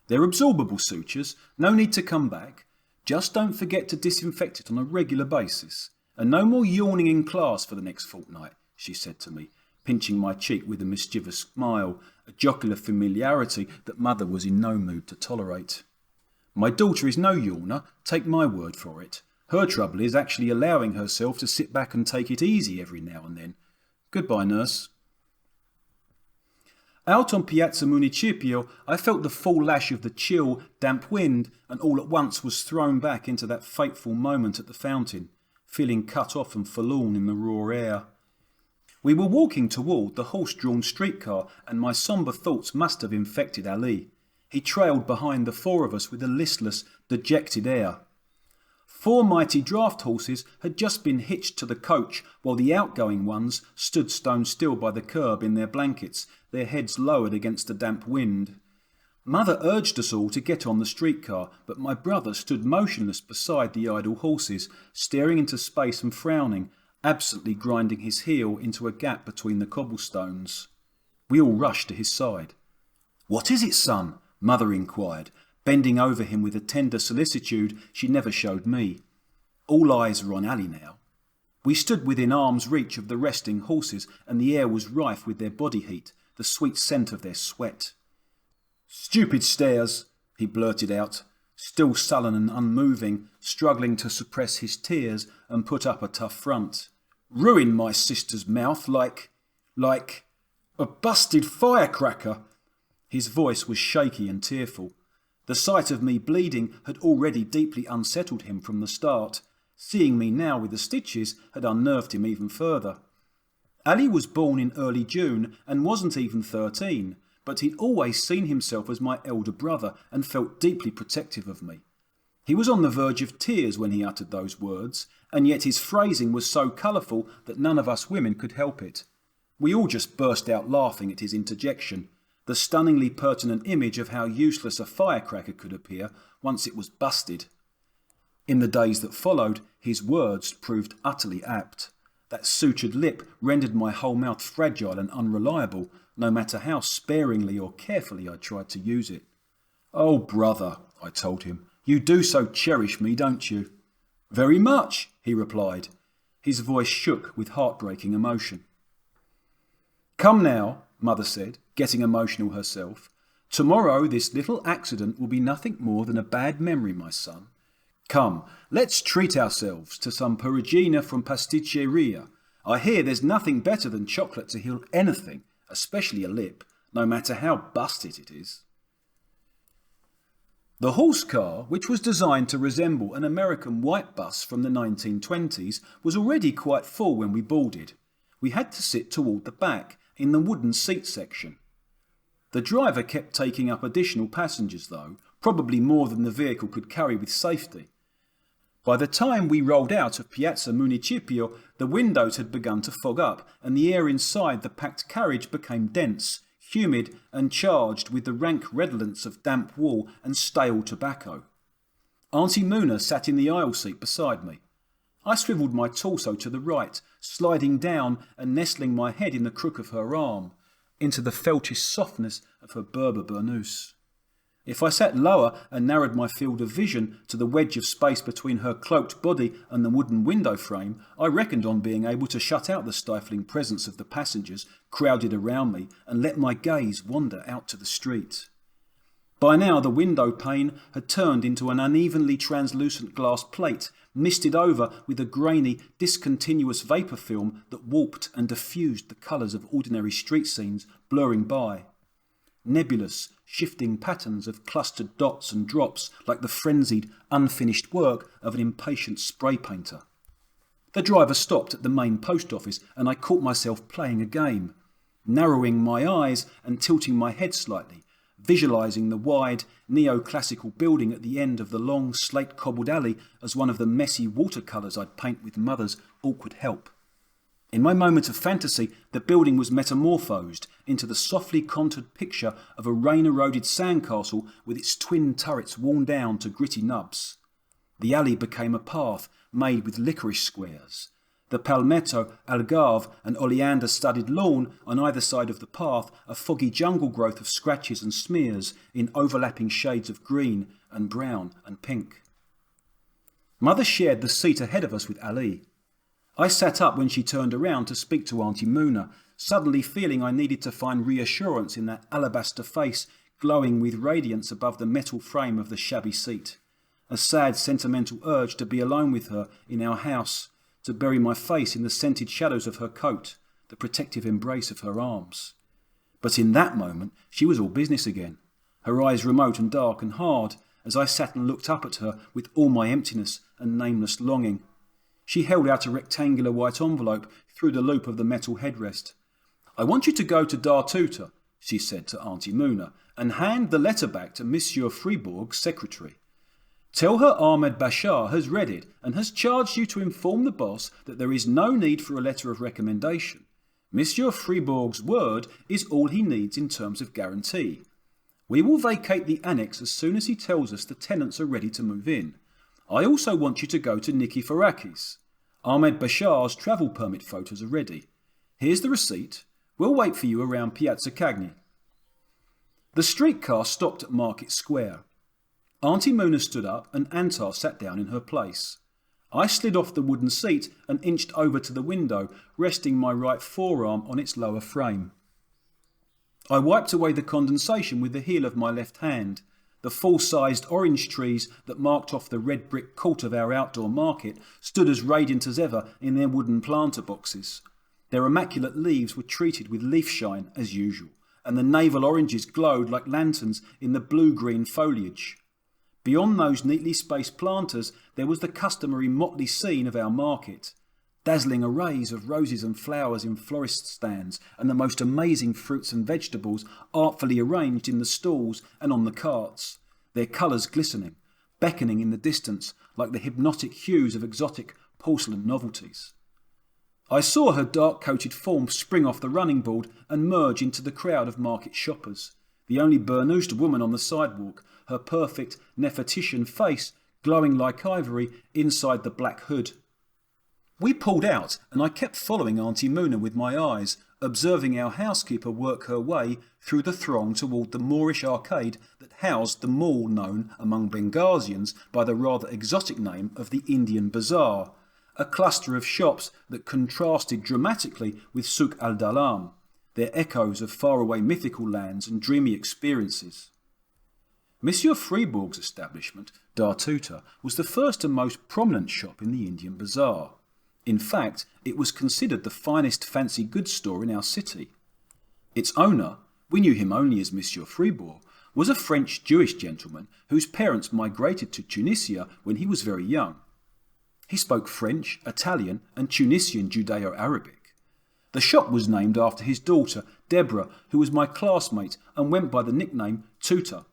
[SPEAKER 1] "They're absorbable sutures, no need to come back. Just don't forget to disinfect it on a regular basis. And no more yawning in class for the next fortnight," she said to me, pinching my cheek with a mischievous smile, a jocular familiarity that Mother was in no mood to tolerate. "My daughter is no yawner, take my word for it. Her trouble is actually allowing herself to sit back and take it easy every now and then. Goodbye, nurse." Out on Piazza Municipio, I felt the full lash of the chill, damp wind, and all at once was thrown back into that fateful moment at the fountain, feeling cut off and forlorn in the raw air. We were walking toward the horse-drawn streetcar, and my sombre thoughts must have infected Ali. He trailed behind the four of us with a listless, dejected air. 4 mighty draught horses had just been hitched to the coach, while the outgoing ones stood stone still by the curb in their blankets, their heads lowered against the damp wind. Mother urged us all to get on the streetcar, but my brother stood motionless beside the idle horses, staring into space and frowning, absently grinding his heel into a gap between the cobblestones. We all rushed to his side. "What is it, son?" Mother inquired, bending over him with a tender solicitude she never showed me. All eyes were on Ali now. We stood within arm's reach of the resting horses, and the air was rife with their body heat, the sweet scent of their sweat. "Stupid stairs," he blurted out, still sullen and unmoving, struggling to suppress his tears and put up a tough front. "Ruined my sister's mouth like a busted firecracker." His voice was shaky and tearful. The sight of me bleeding had already deeply unsettled him from the start. Seeing me now with the stitches had unnerved him even further. Ali was born in early June and wasn't even 13, but he'd always seen himself as my elder brother and felt deeply protective of me. He was on the verge of tears when he uttered those words, and yet his phrasing was so colourful that none of us women could help it. We all just burst out laughing at his interjection, the stunningly pertinent image of how useless a firecracker could appear once it was busted. In the days that followed, his words proved utterly apt. That sutured lip rendered my whole mouth fragile and unreliable, no matter how sparingly or carefully I tried to use it. "Oh, brother," I told him, "you do so cherish me, don't you?" "Very much," he replied. His voice shook with heartbreaking emotion. "Come now," Mother said, getting emotional herself. "Tomorrow this little accident will be nothing more than a bad memory, my son. Come, let's treat ourselves to some Perugina from pasticceria. I hear there's nothing better than chocolate to heal anything, especially a lip, no matter how busted it is." The horse car, which was designed to resemble an American white bus from the 1920s, was already quite full when we boarded. We had to sit toward the back, in the wooden seat section. The driver kept taking up additional passengers though, probably more than the vehicle could carry with safety. By the time we rolled out of Piazza Municipio, the windows had begun to fog up, and the air inside the packed carriage became dense, humid and charged with the rank redolence of damp wool and stale tobacco. Auntie Muna sat in the aisle seat beside me. I swivelled my torso to the right, sliding down and nestling my head in the crook of her arm, into the feltish softness of her Berber burnous. If I sat lower and narrowed my field of vision to the wedge of space between her cloaked body and the wooden window frame, I reckoned on being able to shut out the stifling presence of the passengers crowded around me and let my gaze wander out to the street. By now the window pane had turned into an unevenly translucent glass plate, misted over with a grainy, discontinuous vapour film that warped and diffused the colours of ordinary street scenes blurring by. Nebulous, shifting patterns of clustered dots and drops like the frenzied, unfinished work of an impatient spray painter. The driver stopped at the main post office and I caught myself playing a game, narrowing my eyes and tilting my head slightly, visualising the wide, neoclassical building at the end of the long, slate-cobbled alley as one of the messy watercolours I'd paint with Mother's awkward help. In my moment of fantasy, the building was metamorphosed into the softly contoured picture of a rain-eroded sandcastle with its twin turrets worn down to gritty nubs. The alley became a path made with licorice squares. The palmetto, algarve and oleander-studded lawn on either side of the path, a foggy jungle growth of scratches and smears in overlapping shades of green and brown and pink. Mother shared the seat ahead of us with Ali. I sat up when she turned around to speak to Auntie Muna, suddenly feeling I needed to find reassurance in that alabaster face glowing with radiance above the metal frame of the shabby seat. A sad sentimental urge to be alone with her in our house, to bury my face in the scented shadows of her coat, the protective embrace of her arms. But in that moment she was all business again, her eyes remote and dark and hard, as I sat and looked up at her with all my emptiness and nameless longing. She held out a rectangular white envelope through the loop of the metal headrest. "I want you to go to Dartuta," she said to Auntie Muna, "and hand the letter back to Monsieur Fribourg's secretary. Tell her Ahmed Bashar has read it and has charged you to inform the boss that there is no need for a letter of recommendation. Monsieur Fribourg's word is all he needs in terms of guarantee. We will vacate the annex as soon as he tells us the tenants are ready to move in. I also want you to go to Nikiforakis. Ahmed Bashar's travel permit photos are ready. Here's the receipt. We'll wait for you around Piazza Cagni." The streetcar stopped at Market Square. Auntie Muna stood up and Antar sat down in her place. I slid off the wooden seat and inched over to the window, resting my right forearm on its lower frame. I wiped away the condensation with the heel of my left hand. The full-sized orange trees that marked off the red brick court of our outdoor market stood as radiant as ever in their wooden planter boxes. Their immaculate leaves were treated with leaf shine as usual, and the navel oranges glowed like lanterns in the blue-green foliage. Beyond those neatly spaced planters there was the customary motley scene of our market. Dazzling arrays of roses and flowers in florist stands, and the most amazing fruits and vegetables artfully arranged in the stalls and on the carts, their colours glistening, beckoning in the distance like the hypnotic hues of exotic porcelain novelties. I saw her dark-coated form spring off the running board and merge into the crowd of market shoppers, the only burnoosed woman on the sidewalk, her perfect Nefertitian face glowing like ivory inside the black hood. We pulled out, and I kept following Auntie Muna with my eyes, observing our housekeeper work her way through the throng toward the Moorish arcade that housed the mall known among Benghazians by the rather exotic name of the Indian Bazaar, a cluster of shops that contrasted dramatically with Souk al-Dalam, their echoes of faraway mythical lands and dreamy experiences. Monsieur Fribourg's establishment, Dartuta, was the first and most prominent shop in the Indian Bazaar. In fact, it was considered the finest fancy goods store in our city. Its owner, we knew him only as Monsieur Fribourg, was a French Jewish gentleman whose parents migrated to Tunisia when he was very young. He spoke French, Italian and Tunisian Judeo-Arabic. The shop was named after his daughter, Deborah, who was my classmate and went by the nickname Tuta.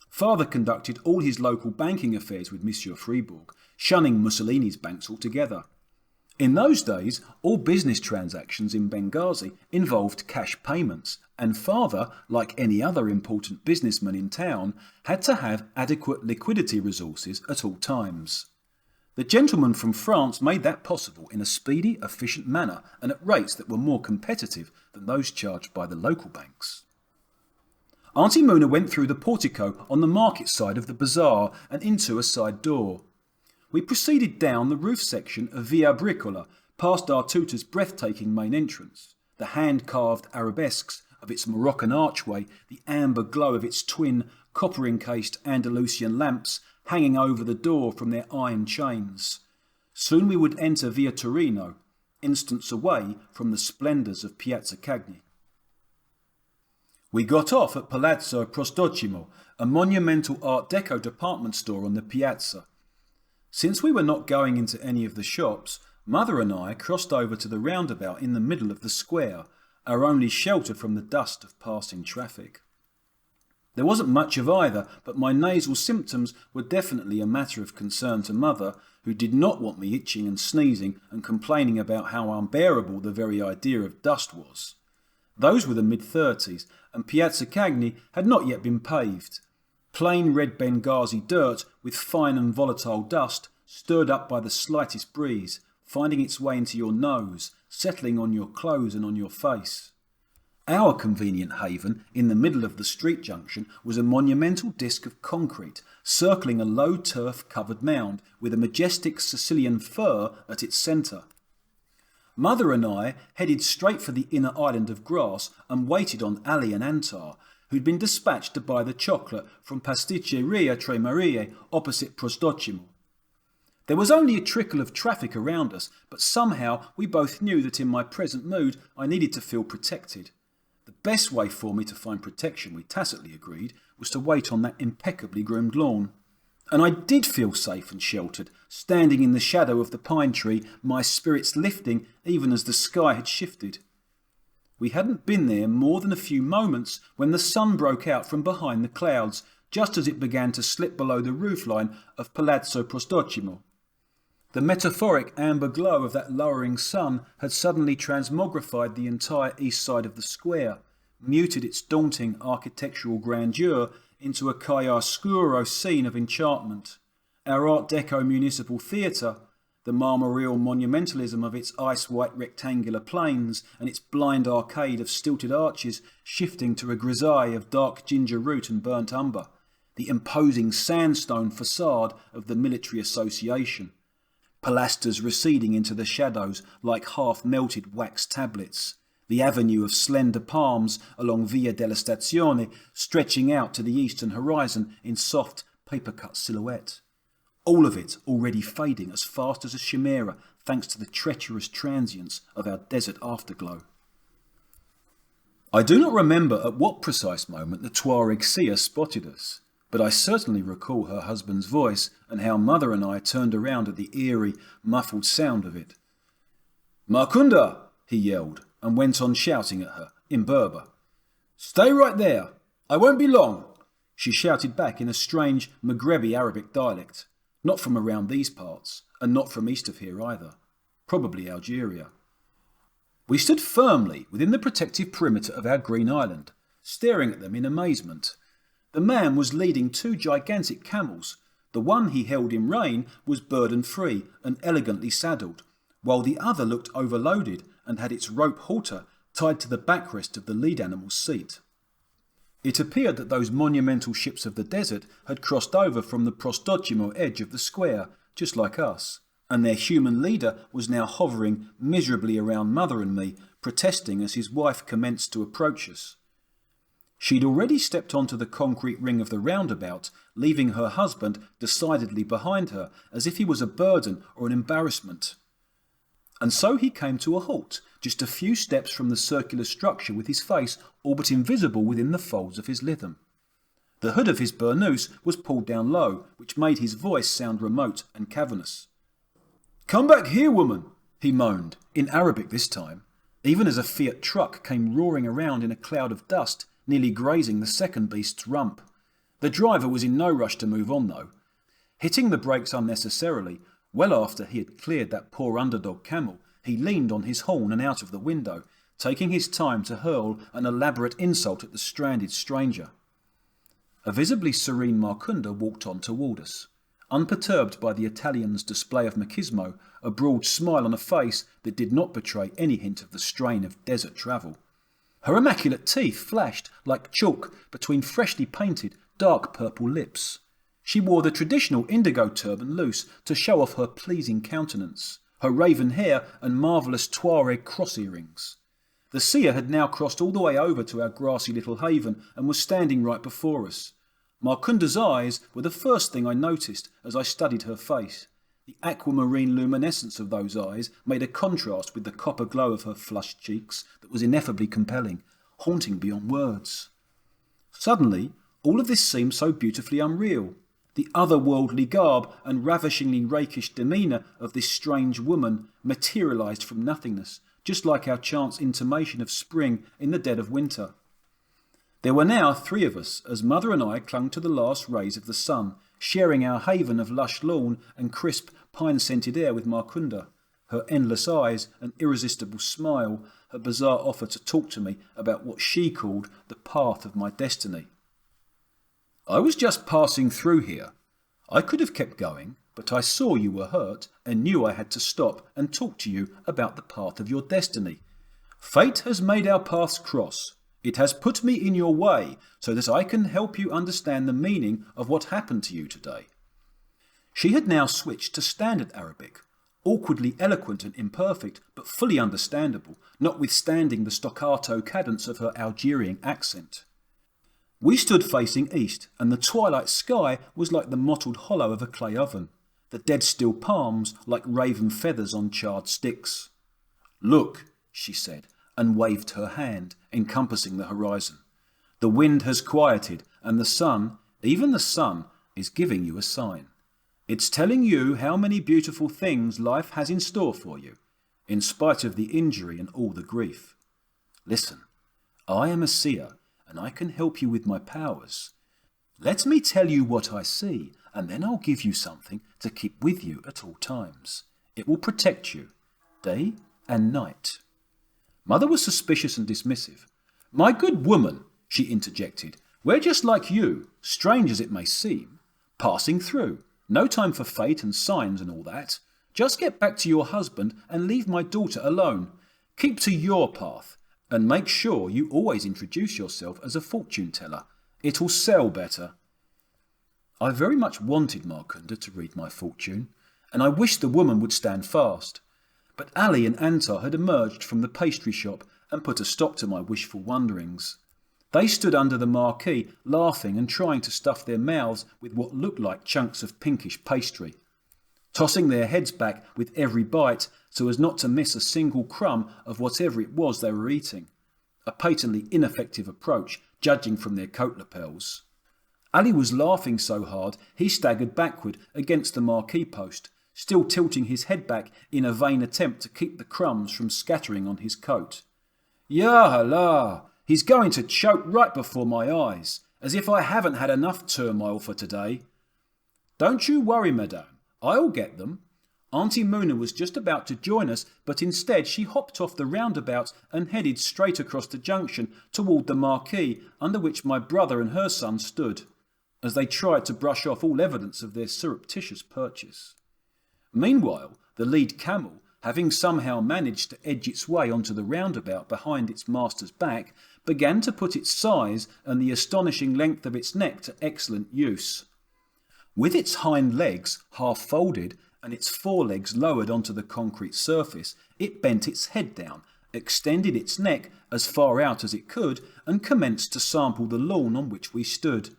[SPEAKER 1] Father conducted all his local banking affairs with Monsieur Fribourg, shunning Mussolini's banks altogether. In those days, all business transactions in Benghazi involved cash payments, and Father, like any other important businessman in town, had to have adequate liquidity resources at all times. The gentleman from France made that possible in a speedy, efficient manner and at rates that were more competitive than those charged by the local banks. Auntie Muna went through the portico on the market side of the bazaar and into a side door. We proceeded down the roof section of Via Bricola, past Dartuta's breathtaking main entrance, the hand-carved arabesques of its Moroccan archway, the amber glow of its twin, copper-encased Andalusian lamps hanging over the door from their iron chains. Soon we would enter Via Torino, instants away from the splendours of Piazza Cagni. We got off at Palazzo Prostocimo, a monumental Art Deco department store on the piazza. Since we were not going into any of the shops, Mother and I crossed over to the roundabout in the middle of the square, our only shelter from the dust of passing traffic. There wasn't much of either, but my nasal symptoms were definitely a matter of concern to Mother, who did not want me itching and sneezing and complaining about how unbearable the very idea of dust was. Those were the mid-30s, and Piazza Cagni had not yet been paved. Plain red Benghazi dirt with fine and volatile dust, stirred up by the slightest breeze, finding its way into your nose, settling on your clothes and on your face. Our convenient haven, in the middle of the street junction, was a monumental disc of concrete, circling a low turf-covered mound with a majestic Sicilian fir at its centre. Mother and I headed straight for the inner island of grass and waited on Ali and Antar, who'd been dispatched to buy the chocolate from Pasticceria Tre Marie opposite Prostocimo. There was only a trickle of traffic around us, but somehow we both knew that in my present mood I needed to feel protected. The best way for me to find protection, we tacitly agreed, was to wait on that impeccably groomed lawn. And I did feel safe and sheltered, standing in the shadow of the pine tree, my spirits lifting even as the sky had shifted. We hadn't been there more than a few moments when the sun broke out from behind the clouds, just as it began to slip below the roofline of Palazzo Prostocimo. The metaphoric amber glow of that lowering sun had suddenly transmogrified the entire east side of the square, muted its daunting architectural grandeur into a chiaroscuro scene of enchantment. Our Art Deco municipal theatre, the marmoreal monumentalism of its ice-white rectangular planes and its blind arcade of stilted arches shifting to a grisaille of dark ginger root and burnt umber, the imposing sandstone facade of the military association, pilasters receding into the shadows like half-melted wax tablets, the avenue of slender palms along Via della Stazione stretching out to the eastern horizon in soft, paper-cut silhouette. All of it already fading as fast as a chimera thanks to the treacherous transience of our desert afterglow. I do not remember at what precise moment the Tuareg seer spotted us, but I certainly recall her husband's voice and how Mother and I turned around at the eerie, muffled sound of it. "Markunda!" he yelled, and went on shouting at her, in Berber. "Stay right there! I won't be long!" she shouted back in a strange Maghrebi Arabic dialect, not from around these parts, and not from east of here either. Probably Algeria. We stood firmly within the protective perimeter of our green island, staring at them in amazement. The man was leading 2 gigantic camels. The one he held in rein was burden-free and elegantly saddled, while the other looked overloaded and had its rope halter tied to the backrest of the lead animal's seat. It appeared that those monumental ships of the desert had crossed over from the Prostocimo edge of the square, just like us, and their human leader was now hovering miserably around Mother and me, protesting as his wife commenced to approach us. She'd already stepped onto the concrete ring of the roundabout, leaving her husband decidedly behind her, as if he was a burden or an embarrassment. And so he came to a halt, just a few steps from the circular structure with his face all but invisible within the folds of his litham. The hood of his burnous was pulled down low, which made his voice sound remote and cavernous. "Come back here, woman," he moaned, in Arabic this time, even as a Fiat truck came roaring around in a cloud of dust, nearly grazing the second beast's rump. The driver was in no rush to move on, though. Hitting the brakes unnecessarily, well after he had cleared that poor underdog camel, he leaned on his horn and out of the window, taking his time to hurl an elaborate insult at the stranded stranger. A visibly serene Markunda walked on toward us, unperturbed by the Italian's display of machismo, a broad smile on a face that did not betray any hint of the strain of desert travel. Her immaculate teeth flashed like chalk between freshly painted, dark purple lips. She wore the traditional indigo turban loose to show off her pleasing countenance, her raven hair and marvellous Tuareg cross earrings. The seer had now crossed all the way over to our grassy little haven and was standing right before us. Markunda's eyes were the first thing I noticed as I studied her face. The aquamarine luminescence of those eyes made a contrast with the copper glow of her flushed cheeks that was ineffably compelling, haunting beyond words. Suddenly, all of this seemed so beautifully unreal. The otherworldly garb and ravishingly rakish demeanour of this strange woman materialised from nothingness, just like our chance intimation of spring in the dead of winter. There were now 3 of us, as Mother and I clung to the last rays of the sun, sharing our haven of lush lawn and crisp, pine-scented air with Markunda, her endless eyes, an irresistible smile, her bizarre offer to talk to me about what she called the path of my destiny. I was just passing through here. I could have kept going, but I saw you were hurt and knew I had to stop and talk to you about the path of your destiny. Fate has made our paths cross. It has put me in your way so that I can help you understand the meaning of what happened to you today." She had now switched to standard Arabic, awkwardly eloquent and imperfect, but fully understandable, notwithstanding the staccato cadence of her Algerian accent. We stood facing east, and the twilight sky was like the mottled hollow of a clay oven, the dead still palms like raven feathers on charred sticks. "Look," she said, and waved her hand, encompassing the horizon. "The wind has quieted, and the sun, even the sun, is giving you a sign. It's telling you how many beautiful things life has in store for you, in spite of the injury and all the grief. Listen, I am a seer, and I can help you with my powers. Let me tell you what I see, and then I'll give you something to keep with you at all times. It will protect you, day and night." Mother was suspicious and dismissive. "My good woman," she interjected, "we're just like you, strange as it may seem. Passing through. No time for fate and signs and all that. Just get back to your husband and leave my daughter alone. Keep to your path, and make sure you always introduce yourself as a fortune teller. It'll sell better." I very much wanted Markunda to read my fortune, and I wished the woman would stand fast. But Ali and Antar had emerged from the pastry shop and put a stop to my wishful wonderings. They stood under the marquee, laughing and trying to stuff their mouths with what looked like chunks of pinkish pastry, tossing their heads back with every bite so as not to miss a single crumb of whatever it was they were eating. A patently ineffective approach, judging from their coat lapels. Ali was laughing so hard he staggered backward against the marquee post, still tilting his head back in a vain attempt to keep the crumbs from scattering on his coat. "Ya Allah! He's going to choke right before my eyes, as if I haven't had enough turmoil for today." "Don't you worry, madame. I'll get them." Auntie Muna was just about to join us, but instead she hopped off the roundabout and headed straight across the junction toward the marquee under which my brother and her son stood, as they tried to brush off all evidence of their surreptitious purchase. Meanwhile, the lead camel, having somehow managed to edge its way onto the roundabout behind its master's back, began to put its size and the astonishing length of its neck to excellent use. With its hind legs half folded and its forelegs lowered onto the concrete surface, it bent its head down, extended its neck as far out as it could, and commenced to sample the lawn on which we stood,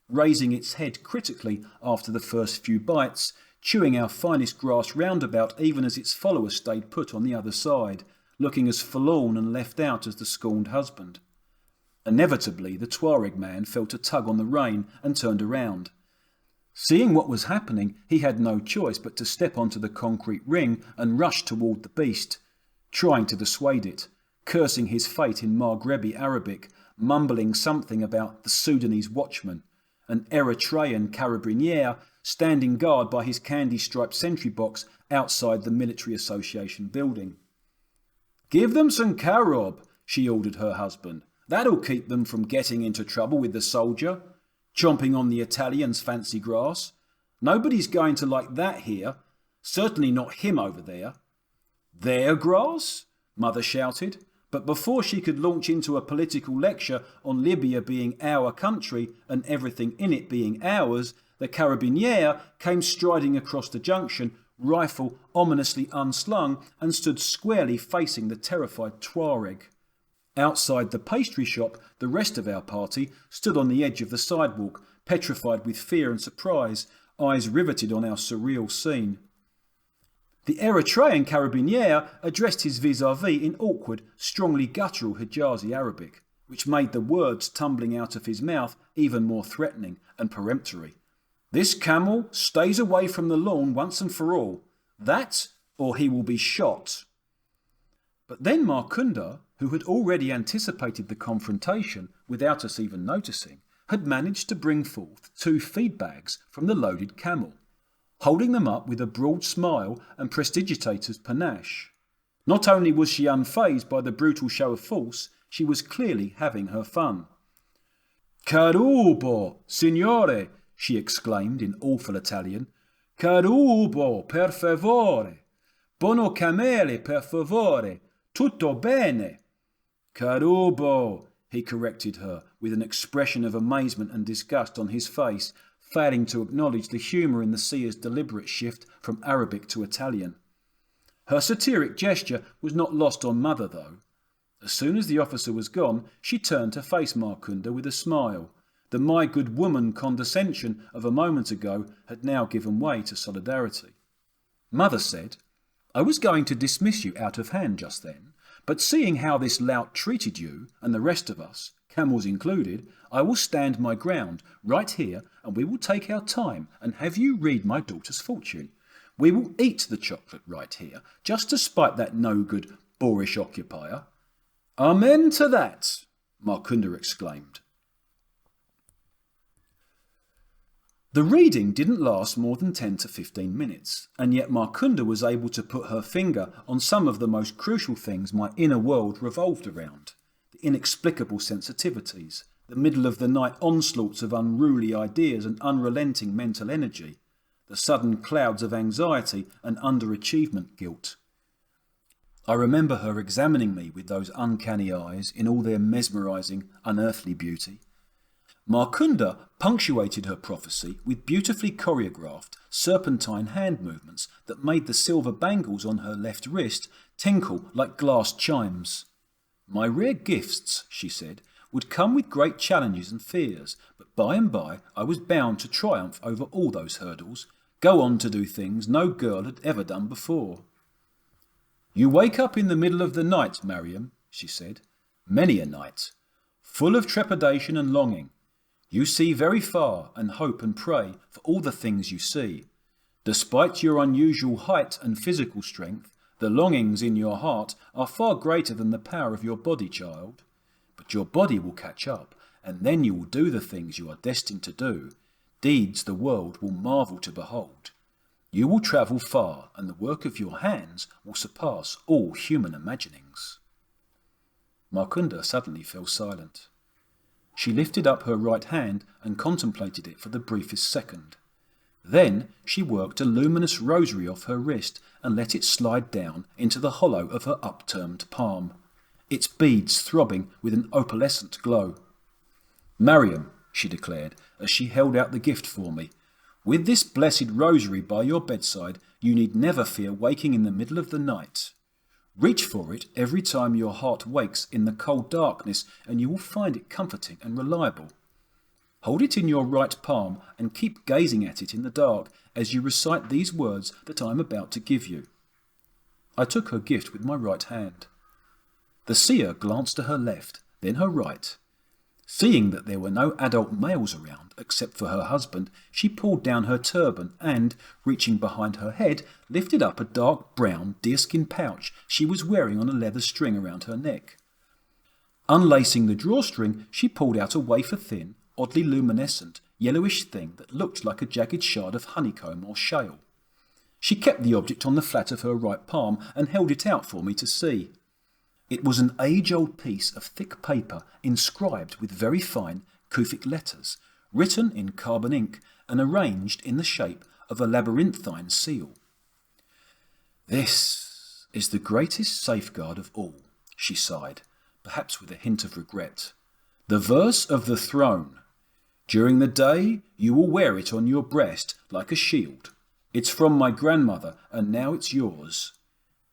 [SPEAKER 1] raising its head critically after the first few bites, chewing our finest grass roundabout even as its follower stayed put on the other side, looking as forlorn and left out as the scorned husband. Inevitably, the Tuareg man felt a tug on the rein and turned around. Seeing what was happening, he had no choice but to step onto the concrete ring and rush toward the beast, trying to dissuade it, cursing his fate in Maghrebi Arabic, mumbling something about the Sudanese watchman, an Eritrean carabiniere standing guard by his candy-striped sentry box outside the Military Association building. "Give them some carob," she ordered her husband. "That'll keep them from getting into trouble with the soldier, chomping on the Italian's fancy grass. Nobody's going to like that here, certainly not him over there." "Their grass?" Mother shouted, but before she could launch into a political lecture on Libya being our country and everything in it being ours, the carabiniere came striding across the junction, rifle ominously unslung, and stood squarely facing the terrified Tuareg. Outside the pastry shop, the rest of our party stood on the edge of the sidewalk, petrified with fear and surprise, eyes riveted on our surreal scene. The Eritrean carabiniere addressed his vis-à-vis in awkward, strongly guttural Hijazi Arabic, which made the words tumbling out of his mouth even more threatening and peremptory. "This camel stays away from the lawn once and for all. That, or he will be shot." But then Markunda, who had already anticipated the confrontation without us even noticing, had managed to bring forth 2 feed bags from the loaded camel, holding them up with a broad smile and prestidigitator's panache. Not only was she unfazed by the brutal show of force, she was clearly having her fun. "Carubo, signore!" she exclaimed in awful Italian. Carubo, per favore. Bono camele, per favore. Tutto bene. Carubo, he corrected her, with an expression of amazement and disgust on his face, failing to acknowledge the humour in the seer's deliberate shift from Arabic to Italian. Her satiric gesture was not lost on Mother, though. As soon as the officer was gone, she turned to face Markunda with a smile. The my good woman condescension of a moment ago had now given way to solidarity. Mother said, I was going to dismiss you out of hand just then, but seeing how this lout treated you and the rest of us, camels included, I will stand my ground right here and we will take our time and have you read my daughter's fortune. We will eat the chocolate right here, just to spite that no-good, boorish occupier. Amen to that, Markunda exclaimed. The reading didn't last more than 10 to 15 minutes, and yet Markunda was able to put her finger on some of the most crucial things my inner world revolved around. The inexplicable sensitivities, the middle-of-the-night onslaughts of unruly ideas and unrelenting mental energy, the sudden clouds of anxiety and underachievement guilt. I remember her examining me with those uncanny eyes in all their mesmerising, unearthly beauty. Markunda punctuated her prophecy with beautifully choreographed, serpentine hand movements that made the silver bangles on her left wrist tinkle like glass chimes. My rare gifts, she said, would come with great challenges and fears, but by and by I was bound to triumph over all those hurdles, go on to do things no girl had ever done before. You wake up in the middle of the night, Mariam, she said, many a night, full of trepidation and longing. You see very far and hope and pray for all the things you see. Despite your unusual height and physical strength, the longings in your heart are far greater than the power of your body, child. But your body will catch up, and then you will do the things you are destined to do, deeds the world will marvel to behold. You will travel far, and the work of your hands will surpass all human imaginings. Markunda suddenly fell silent. She lifted up her right hand and contemplated it for the briefest second. Then she worked a luminous rosary off her wrist and let it slide down into the hollow of her upturned palm, its beads throbbing with an opalescent glow. Mariam, she declared as she held out the gift for me, with this blessed rosary by your bedside, you need never fear waking in the middle of the night. Reach for it every time your heart wakes in the cold darkness, and you will find it comforting and reliable. Hold it in your right palm and keep gazing at it in the dark as you recite these words that I am about to give you. I took her gift with my right hand. The seer glanced to her left, then her right. Seeing that there were no adult males around except for her husband, she pulled down her turban and, reaching behind her head, lifted up a dark brown deerskin pouch she was wearing on a leather string around her neck. Unlacing the drawstring, she pulled out a wafer-thin, oddly luminescent, yellowish thing that looked like a jagged shard of honeycomb or shale. She kept the object on the flat of her right palm and held it out for me to see. It was an age-old piece of thick paper inscribed with very fine Kufic letters, written in carbon ink and arranged in the shape of a labyrinthine seal. This is the greatest safeguard of all, she sighed, perhaps with a hint of regret. The verse of the throne. During the day you will wear it on your breast like a shield. It's from my grandmother and now it's yours.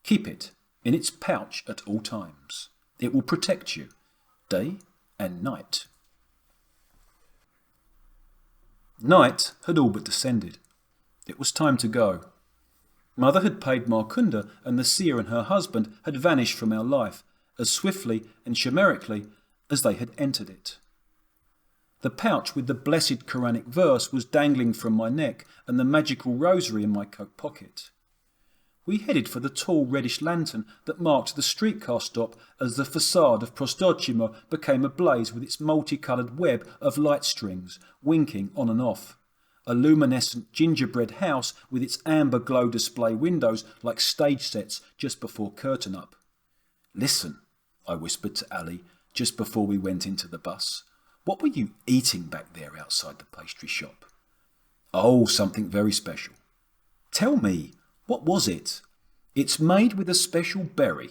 [SPEAKER 1] Keep it in its pouch at all times. It will protect you, day and night. Night had all but descended. It was time to go. Mother had paid Markunda, and the seer and her husband had vanished from our life as swiftly and chimerically as they had entered it. The pouch with the blessed Quranic verse was dangling from my neck and the magical rosary in my coat pocket. We headed for the tall reddish lantern that marked the streetcar stop as the facade of Pandocchi became ablaze with its multicoloured web of light strings, winking on and off. A luminescent gingerbread house with its amber glow display windows like stage sets just before curtain up. Listen, I whispered to Ali just before we went into the bus. What were you eating back there outside the pastry shop? Oh, something very special. Tell me, what was it? It's made with a special berry.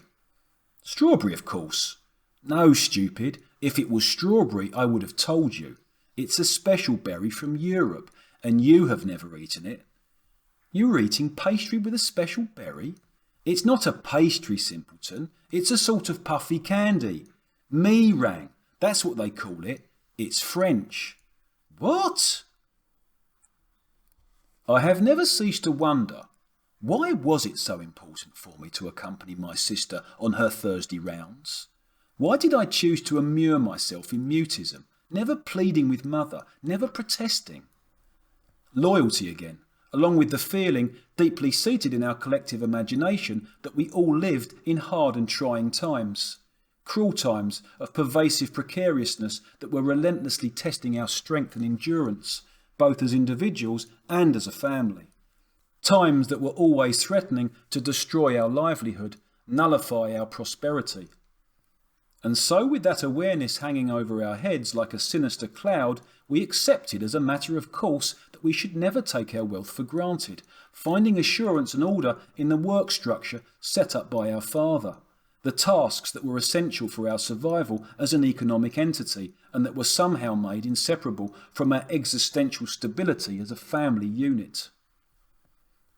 [SPEAKER 1] Strawberry, of course. No, stupid. If it was strawberry, I would have told you. It's a special berry from Europe, and you have never eaten it. You're eating pastry with a special berry? It's not a pastry, simpleton. It's a sort of puffy candy. Meringue, that's what they call it. It's French. What? I have never ceased to wonder, why was it so important for me to accompany my sister on her Thursday rounds? Why did I choose to immure myself in mutism, never pleading with mother, never protesting? Loyalty again, along with the feeling deeply seated in our collective imagination that we all lived in hard and trying times. Cruel times of pervasive precariousness that were relentlessly testing our strength and endurance, both as individuals and as a family. Times that were always threatening to destroy our livelihood, nullify our prosperity. And so, with that awareness hanging over our heads like a sinister cloud, we accepted as a matter of course that we should never take our wealth for granted, finding assurance and order in the work structure set up by our father, the tasks that were essential for our survival as an economic entity and that were somehow made inseparable from our existential stability as a family unit.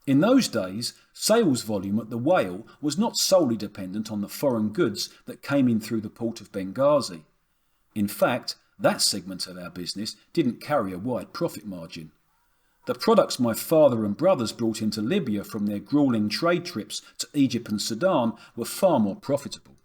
[SPEAKER 1] In those days, sales volume at the Whale was not solely dependent on the foreign goods that came in through the port of Benghazi. In fact, that segment of our business didn't carry a wide profit margin. The products my father and brothers brought into Libya from their gruelling trade trips to Egypt and Sudan were far more profitable.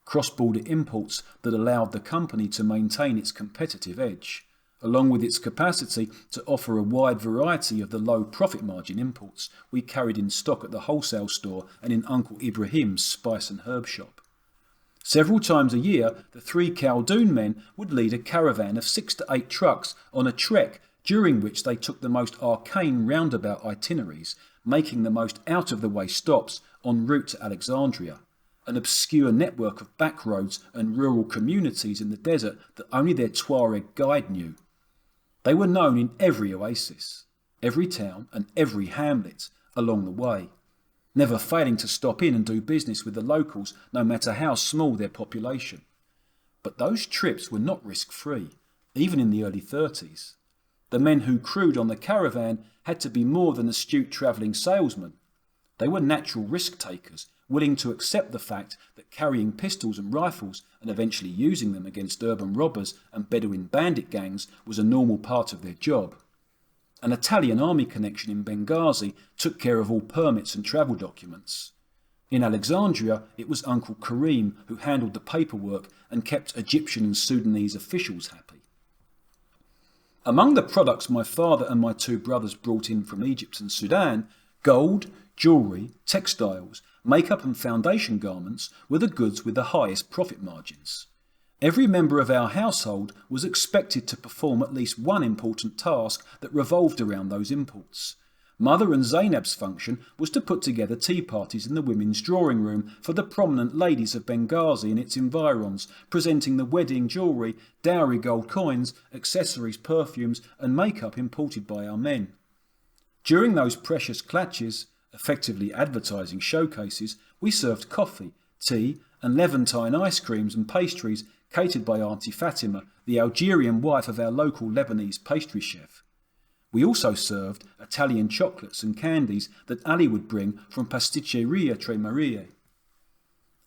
[SPEAKER 1] Cross-border imports that allowed the company to maintain its competitive edge, along with its capacity to offer a wide variety of the low profit margin imports we carried in stock at the wholesale store and in Uncle Ibrahim's spice and herb shop. Several times a year, the three Khaldoon men would lead a caravan of 6 to 8 trucks on a trek during which they took the most arcane roundabout itineraries, making the most out-of-the-way stops en route to Alexandria, an obscure network of back roads and rural communities in the desert that only their Tuareg guide knew. They were known in every oasis, every town and every hamlet along the way, never failing to stop in and do business with the locals no matter how small their population. But those trips were not risk-free, even in the early 30s. The men who crewed on the caravan had to be more than astute travelling salesmen. They were natural risk-takers, willing to accept the fact that carrying pistols and rifles and eventually using them against urban robbers and Bedouin bandit gangs was a normal part of their job. An Italian army connection in Benghazi took care of all permits and travel documents. In Alexandria, it was Uncle Karim who handled the paperwork and kept Egyptian and Sudanese officials happy. Among the products my father and my 2 brothers brought in from Egypt and Sudan, gold, jewellery, textiles, makeup and foundation garments were the goods with the highest profit margins. Every member of our household was expected to perform at least one important task that revolved around those imports. Mother and Zainab's function was to put together tea parties in the women's drawing room for the prominent ladies of Benghazi and its environs, presenting the wedding jewellery, dowry gold coins, accessories, perfumes and makeup imported by our men. During those precious clatches, effectively advertising showcases, we served coffee, tea and Levantine ice creams and pastries catered by Auntie Fatima, the Algerian wife of our local Lebanese pastry chef. We also served Italian chocolates and candies that Ali would bring from Pasticceria Tre Marie.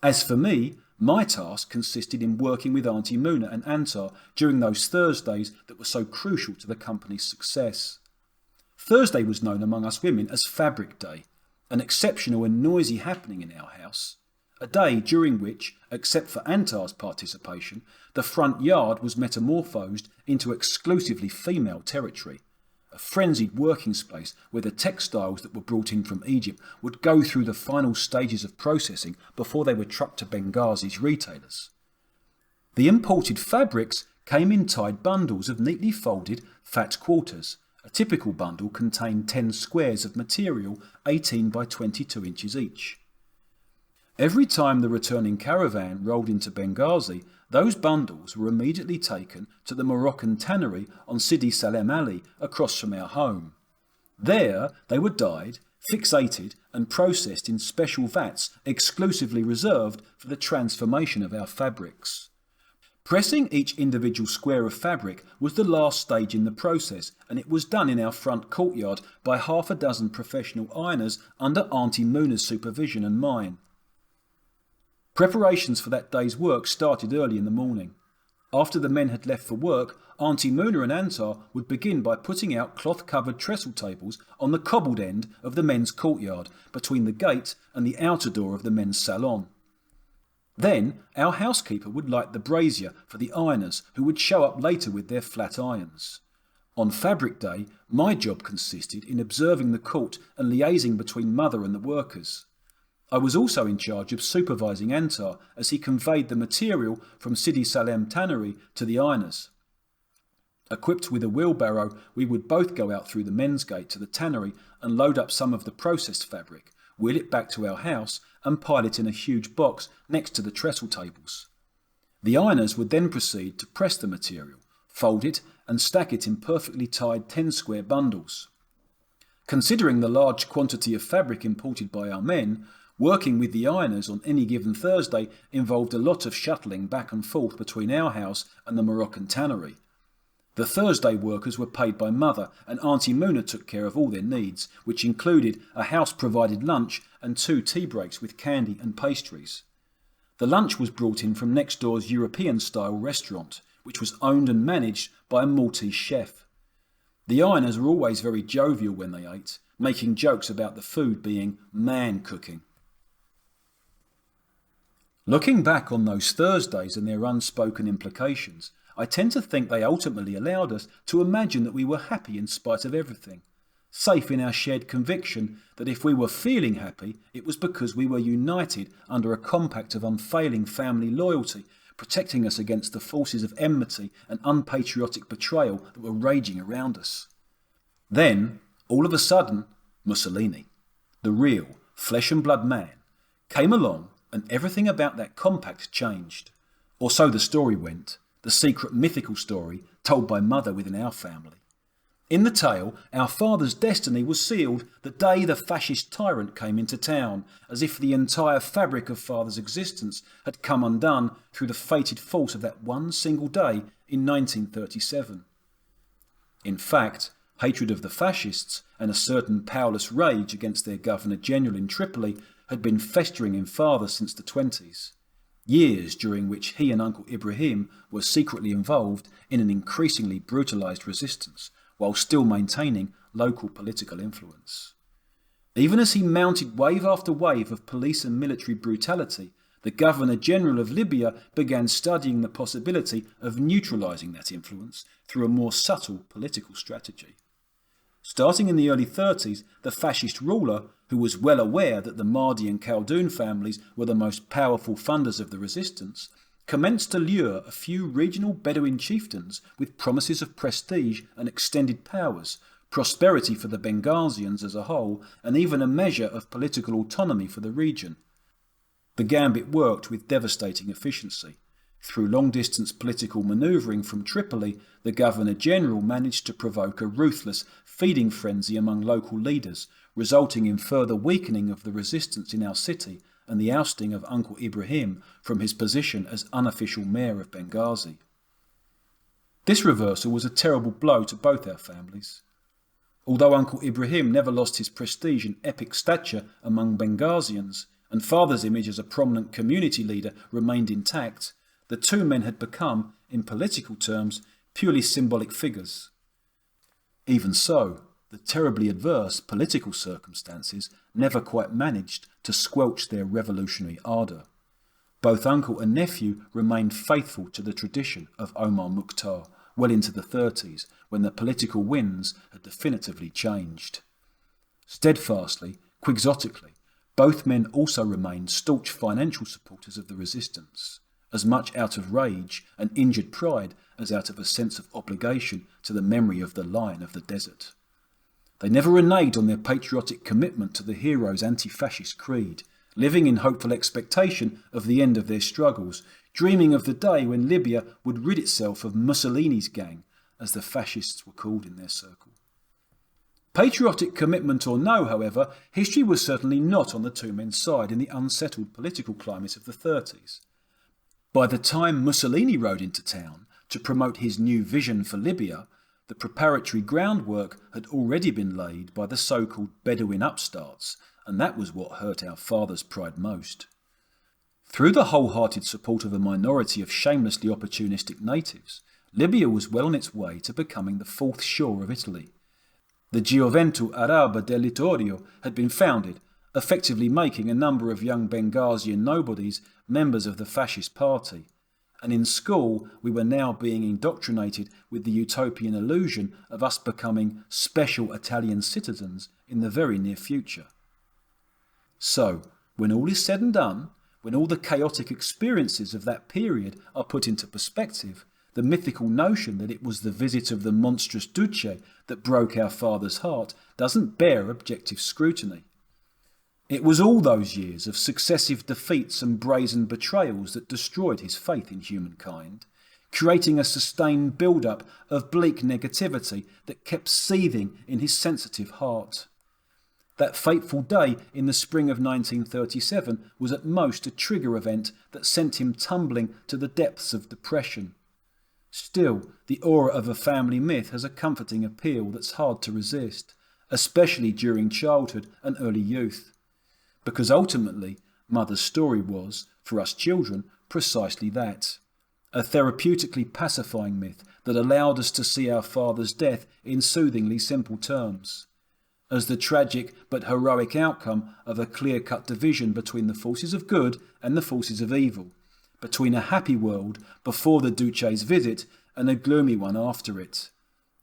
[SPEAKER 1] As for me, my task consisted in working with Auntie Muna and Antar during those Thursdays that were so crucial to the company's success. Thursday was known among us women as Fabric Day, an exceptional and noisy happening in our house. A day during which, except for Antar's participation, the front yard was metamorphosed into exclusively female territory. A frenzied working space where the textiles that were brought in from Egypt would go through the final stages of processing before they were trucked to Benghazi's retailers. The imported fabrics came in tied bundles of neatly folded fat quarters. A typical bundle contained 10 squares of material 18 by 22 inches each. Every time the returning caravan rolled into Benghazi, those bundles were immediately taken to the Moroccan tannery on Sidi Salem Alley across from our home. There they were dyed, fixated and processed in special vats exclusively reserved for the transformation of our fabrics. Pressing each individual square of fabric was the last stage in the process, and it was done in our front courtyard by half a dozen professional ironers under Auntie Muna's supervision and mine. Preparations for that day's work started early in the morning. After the men had left for work, Auntie Muna and Antar would begin by putting out cloth-covered trestle tables on the cobbled end of the men's courtyard, between the gate and the outer door of the men's salon. Then our housekeeper would light the brazier for the ironers, who would show up later with their flat irons. On fabric day, my job consisted in observing the court and liaising between mother and the workers. I was also in charge of supervising Antar as he conveyed the material from Sidi Salem tannery to the ironers. Equipped with a wheelbarrow, we would both go out through the men's gate to the tannery and load up some of the processed fabric, wheel it back to our house and pile it in a huge box next to the trestle tables. The ironers would then proceed to press the material, fold it and stack it in perfectly tied 10-square bundles. Considering the large quantity of fabric imported by our men, working with the ironers on any given Thursday involved a lot of shuttling back and forth between our house and the Moroccan tannery. The Thursday workers were paid by mother, and Auntie Muna took care of all their needs, which included a house-provided lunch and 2 tea breaks with candy and pastries. The lunch was brought in from next door's European-style restaurant, which was owned and managed by a Maltese chef. The ironers were always very jovial when they ate, making jokes about the food being man cooking. Looking back on those Thursdays and their unspoken implications, I tend to think they ultimately allowed us to imagine that we were happy in spite of everything, safe in our shared conviction that if we were feeling happy, it was because we were united under a compact of unfailing family loyalty, protecting us against the forces of enmity and unpatriotic betrayal that were raging around us. Then, all of a sudden, Mussolini, the real flesh and blood man, came along and everything about that compact changed. Or so the story went. The secret mythical story told by mother within our family. In the tale, our father's destiny was sealed the day the fascist tyrant came into town, as if the entire fabric of father's existence had come undone through the fated force of that one single day in 1937. In fact, hatred of the fascists and a certain powerless rage against their Governor-General in Tripoli had been festering in father since the 20s. Years during which he and Uncle Ibrahim were secretly involved in an increasingly brutalised resistance, while still maintaining local political influence. Even as he mounted wave after wave of police and military brutality, the Governor-General of Libya began studying the possibility of neutralising that influence through a more subtle political strategy. Starting in the early 30s, the fascist ruler, who was well aware that the Mahdi and Khaldoun families were the most powerful funders of the resistance, commenced to lure a few regional Bedouin chieftains with promises of prestige and extended powers, prosperity for the Benghazians as a whole, and even a measure of political autonomy for the region. The gambit worked with devastating efficiency. Through long-distance political manoeuvring from Tripoli, the Governor-General managed to provoke a ruthless feeding frenzy among local leaders, resulting in further weakening of the resistance in our city and the ousting of Uncle Ibrahim from his position as unofficial mayor of Benghazi. This reversal was a terrible blow to both our families. Although Uncle Ibrahim never lost his prestige and epic stature among Benghazians, and father's image as a prominent community leader remained intact, the two men had become, in political terms, purely symbolic figures. Even so, the terribly adverse political circumstances never quite managed to squelch their revolutionary ardour. Both uncle and nephew remained faithful to the tradition of Omar Mukhtar well into the 30s, when the political winds had definitively changed. Steadfastly, quixotically, both men also remained staunch financial supporters of the resistance, as much out of rage and injured pride as out of a sense of obligation to the memory of the Lion of the Desert. They never reneged on their patriotic commitment to the hero's anti-fascist creed, living in hopeful expectation of the end of their struggles, dreaming of the day when Libya would rid itself of Mussolini's gang, as the fascists were called in their circle. Patriotic commitment or no, however, history was certainly not on the two men's side in the unsettled political climate of the 30s. By the time Mussolini rode into town to promote his new vision for Libya, the preparatory groundwork had already been laid by the so-called Bedouin upstarts, and that was what hurt our father's pride most. Through the wholehearted support of a minority of shamelessly opportunistic natives, Libya was well on its way to becoming the fourth shore of Italy. The Gioventù Araba del Littorio had been founded, effectively making a number of young Benghazian nobodies members of the fascist party, and in school we were now being indoctrinated with the utopian illusion of us becoming special Italian citizens in the very near future. So, when all is said and done, when all the chaotic experiences of that period are put into perspective, the mythical notion that it was the visit of the monstrous Duce that broke our father's heart doesn't bear objective scrutiny. It was all those years of successive defeats and brazen betrayals that destroyed his faith in humankind, creating a sustained build-up of bleak negativity that kept seething in his sensitive heart. That fateful day in the spring of 1937 was at most a trigger event that sent him tumbling to the depths of depression. Still, the aura of a family myth has a comforting appeal that's hard to resist, especially during childhood and early youth. Because ultimately, Mother's story was, for us children, precisely that. A therapeutically pacifying myth that allowed us to see our father's death in soothingly simple terms, as the tragic but heroic outcome of a clear-cut division between the forces of good and the forces of evil, between a happy world before the Duce's visit and a gloomy one after it.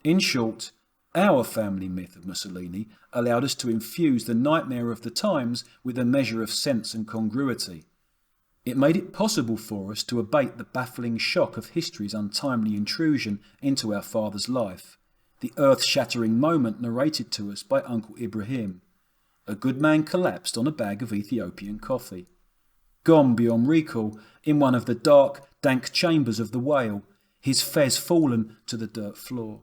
[SPEAKER 1] In short, our family myth of Mussolini allowed us to infuse the nightmare of the times with a measure of sense and congruity. It made it possible for us to abate the baffling shock of history's untimely intrusion into our father's life, the earth-shattering moment narrated to us by Uncle Ibrahim. A good man collapsed on a bag of Ethiopian coffee. Gone beyond recall, in one of the dark, dank chambers of the whale, his fez fallen to the dirt floor.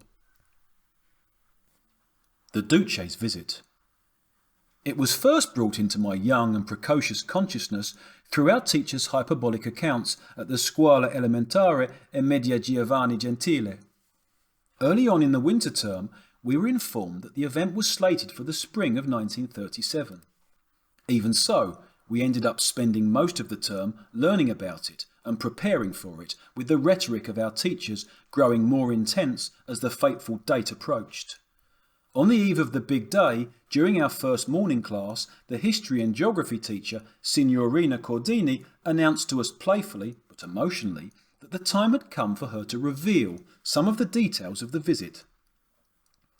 [SPEAKER 1] The Duce's visit. It was first brought into my young and precocious consciousness through our teacher's hyperbolic accounts at the Scuola Elementare e Media Giovanni Gentile. Early on in the winter term, we were informed that the event was slated for the spring of 1937. Even so, we ended up spending most of the term learning about it and preparing for it, with the rhetoric of our teachers growing more intense as the fateful date approached. On the eve of the big day, during our first morning class, the history and geography teacher, Signorina Cordini, announced to us playfully, but emotionally, that the time had come for her to reveal some of the details of the visit.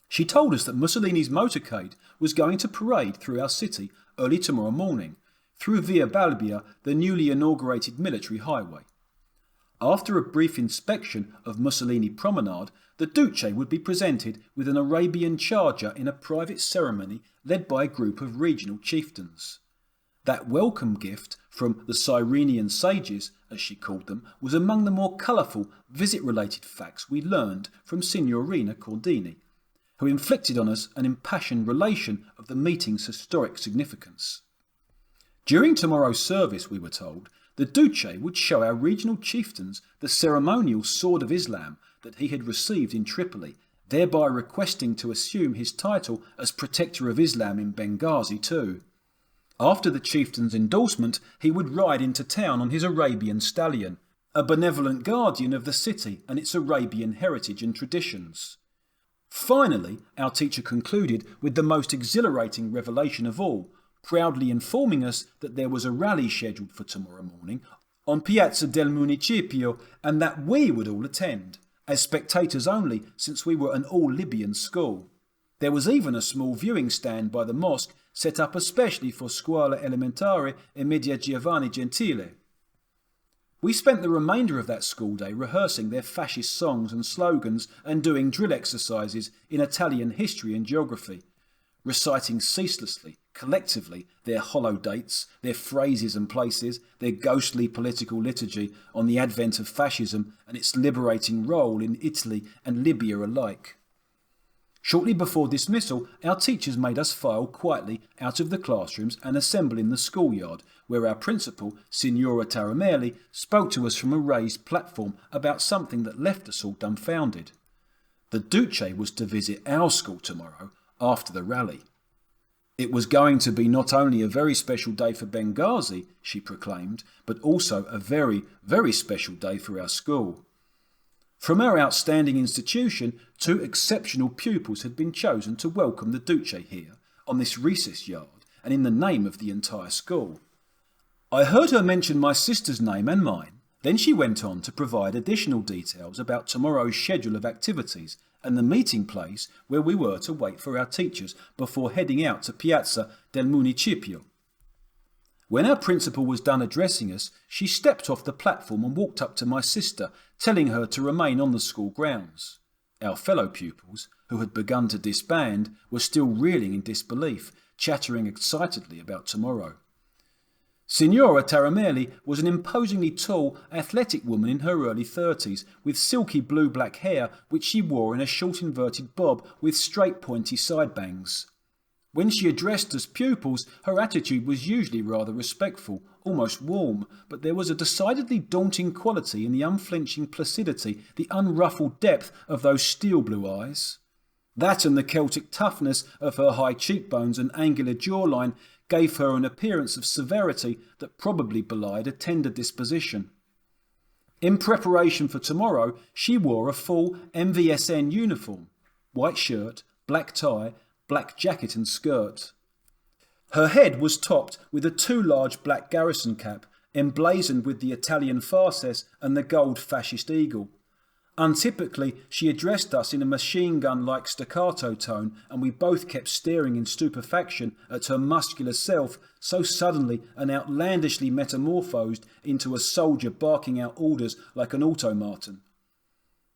[SPEAKER 1] She told us that Mussolini's motorcade was going to parade through our city early tomorrow morning, through Via Balbia, the newly inaugurated military highway. After a brief inspection of Mussolini Promenade, the Duce would be presented with an Arabian charger in a private ceremony led by a group of regional chieftains. That welcome gift from the Cyrenian sages, as she called them, was among the more colourful visit-related facts we learned from Signorina Cordini, who inflicted on us an impassioned relation of the meeting's historic significance. During tomorrow's service, we were told, the Duce would show our regional chieftains the ceremonial sword of Islam that he had received in Tripoli, thereby requesting to assume his title as protector of Islam in Benghazi too. After the chieftain's endorsement, he would ride into town on his Arabian stallion, a benevolent guardian of the city and its Arabian heritage and traditions. Finally, our teacher concluded with the most exhilarating revelation of all, proudly informing us that there was a rally scheduled for tomorrow morning on Piazza del Municipio and that we would all attend, as spectators only since we were an all-Libyan school. There was even a small viewing stand by the mosque set up especially for Scuola Elementare e Media Giovanni Gentile. We spent the remainder of that school day rehearsing their fascist songs and slogans and doing drill exercises in Italian history and geography, reciting ceaselessly, collectively, their hollow dates, their phrases and places, their ghostly political liturgy on the advent of fascism and its liberating role in Italy and Libya alike. Shortly before dismissal, our teachers made us file quietly out of the classrooms and assemble in the schoolyard, where our principal, Signora Taramelli, spoke to us from a raised platform about something that left us all dumbfounded. The Duce was to visit our school tomorrow after the rally. It was going to be not only a very special day for Benghazi, she proclaimed, but also a very, very special day for our school. From our outstanding institution, 2 exceptional pupils had been chosen to welcome the Duce here, on this recess yard, and in the name of the entire school. I heard her mention my sister's name and mine. Then she went on to provide additional details about tomorrow's schedule of activities and the meeting place where we were to wait for our teachers before heading out to Piazza del Municipio. When our principal was done addressing us, she stepped off the platform and walked up to my sister, telling her to remain on the school grounds. Our fellow pupils, who had begun to disband, were still reeling in disbelief, chattering excitedly about tomorrow. Signora Taramelli was an imposingly tall, athletic woman in her early 30s, with silky blue-black hair which she wore in a short inverted bob with straight pointy side bangs. When she addressed us pupils, her attitude was usually rather respectful, almost warm, but there was a decidedly daunting quality in the unflinching placidity, the unruffled depth of those steel blue eyes. That and the Celtic toughness of her high cheekbones and angular jawline gave her an appearance of severity that probably belied a tender disposition. In preparation for tomorrow, she wore a full MVSN uniform, white shirt, black tie, black jacket and skirt. Her head was topped with a 2 large black garrison cap, emblazoned with the Italian farces and the gold fascist eagle. Untypically, she addressed us in a machine-gun-like staccato tone, and we both kept staring in stupefaction at her muscular self, so suddenly and outlandishly metamorphosed into a soldier barking out orders like an automaton.